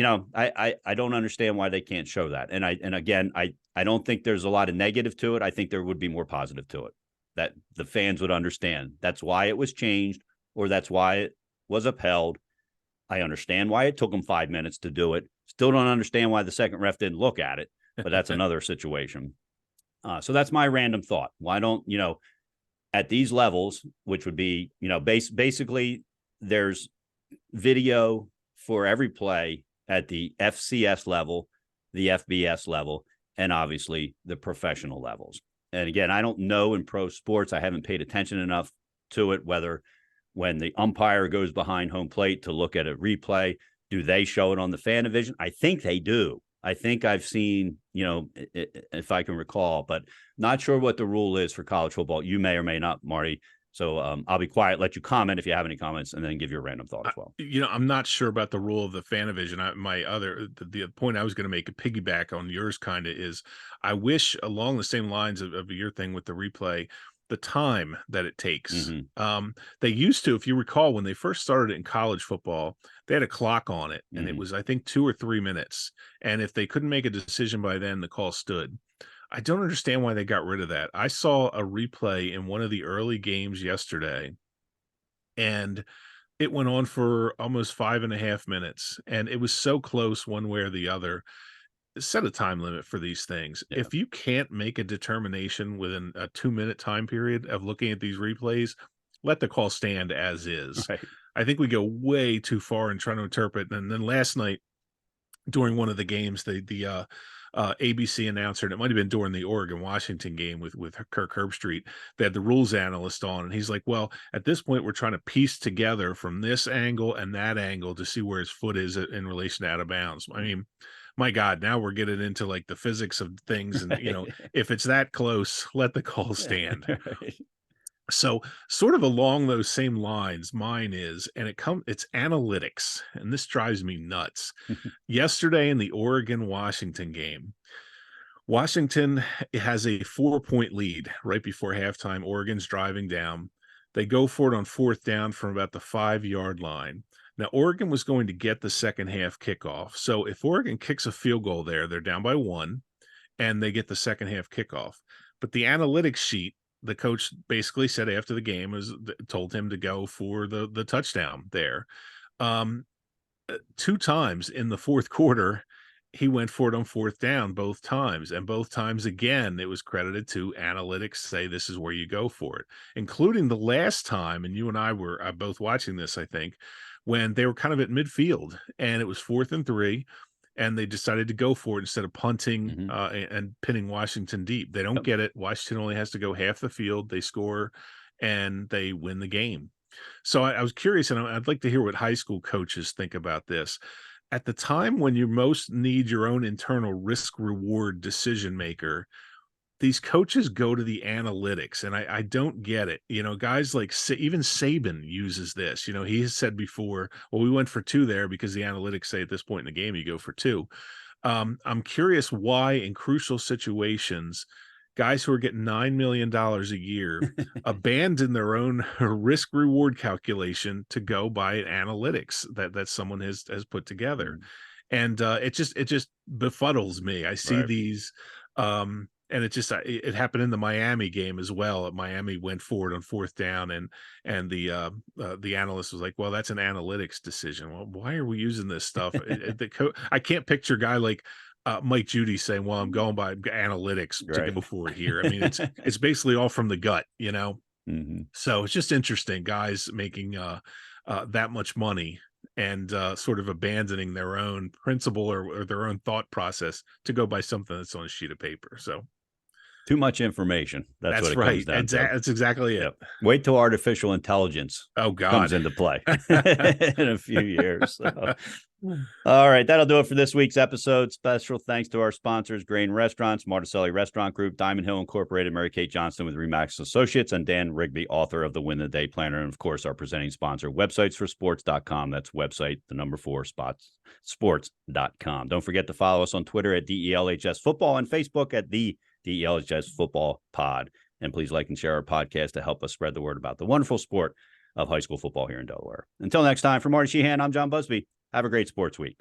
don't understand why they can't show that. And again, I don't think there's a lot of negative to it. I think there would be more positive to it, that the fans would understand that's why it was changed, or that's why it was upheld. I understand why it took them 5 minutes to do it. Still don't understand why the second ref didn't look at it, but that's another situation. So that's my random thought. Why don't, at these levels, which would be, basically there's video for every play at the FCS level, the FBS level, and obviously the professional levels. And again, I don't know in pro sports, I haven't paid attention enough to it, whether when the umpire goes behind home plate to look at a replay, do they show it on the fan division? I think they do. I think I've seen, if I can recall, but not sure what the rule is for college football. You may or may not, Marty. So I'll be quiet, let you comment if you have any comments, and then give your random thought as well. I'm not sure about the rule of the fan division. The point I was going to make, a piggyback on yours kind of is, I wish along the same lines of your thing with the replay, the time that it takes. They used to, if you recall, when they first started in college football, they had a clock on it, and it was, I think, 2 or 3 minutes. And if they couldn't make a decision by then, the call stood. I don't understand why they got rid of that. I saw a replay in one of the early games yesterday, and it went on for almost 5.5 minutes, and it was so close one way or the other. Set a time limit for these things. Yeah. If you can't make a determination within a 2-minute time period of looking at these replays, let the call stand as is. Right. I think we go way too far in trying to interpret. And then last night, during one of the games, the ABC announcer, and it might have been during the Oregon-Washington game with Kirk Herbstreit, they had the rules analyst on, and he's like, well, at this point, we're trying to piece together from this angle and that angle to see where his foot is in relation to out of bounds. I mean, my God, now we're getting into like the physics of things. And, if it's that close, let the call stand. Right. So sort of along those same lines, mine is, and it's analytics, and this drives me nuts. Yesterday in the Oregon-Washington game, Washington has a 4-point lead right before halftime. Oregon's driving down. They go for it on 4th down from about the 5-yard line. Now, Oregon was going to get the second half kickoff. So if Oregon kicks a field goal there, they're down by 1, and they get the second half kickoff. But the analytics sheet, the coach basically said after the game, told him to go for the touchdown there. 2 times in the fourth quarter, he went for it on 4th down both times. And both times, again, it was credited to analytics say this is where you go for it, including the last time. And you and I were both watching this, I think, when they were kind of at midfield and it was 4th and 3. And they decided to go for it instead of punting and pinning Washington deep. They don't get it. Washington only has to go half the field. They score, and they win the game. So I was curious, and I'd like to hear what high school coaches think about this. At the time when you most need your own internal risk-reward decision maker, these coaches go to the analytics, and I don't get it. Guys like even Saban uses this. He has said before, well, we went for 2 there because the analytics say at this point in the game, you go for 2. I'm curious why in crucial situations, guys who are getting $9 million a year abandon their own risk reward calculation to go by analytics that someone has put together. And it just befuddles me. I see these, and it happened in the Miami game as well. Miami went forward on 4th down, and the analyst was like, well, that's an analytics decision. Well, why are we using this stuff? I can't picture a guy like Mike Judy saying, well, I'm going by analytics to go for it here. I mean, it's basically all from the gut, So it's just interesting, guys making that much money and sort of abandoning their own principle or their own thought process to go by something that's on a sheet of paper. So too much information. That's what it right. comes down to. That's exactly it. Wait till artificial intelligence comes into play in a few years. So. All right, that'll do it for this week's episode. Special thanks to our sponsors, Grain Restaurants, Martuscelli Restaurant Group, Diamond Hill Incorporated, Mary Kate Johnston with Remax Associates, and Dan Rigby, author of the Win the Day Planner, and of course, our presenting sponsor, websitesforsports.com. That's website, the number 4, sports.com. Don't forget to follow us on Twitter at DELHS Football and Facebook at The DELHS Football Pod. And please like and share our podcast to help us spread the word about the wonderful sport of high school football here in Delaware. Until next time, for Marty Sheehan, I'm John Buzby. Have a great sports week.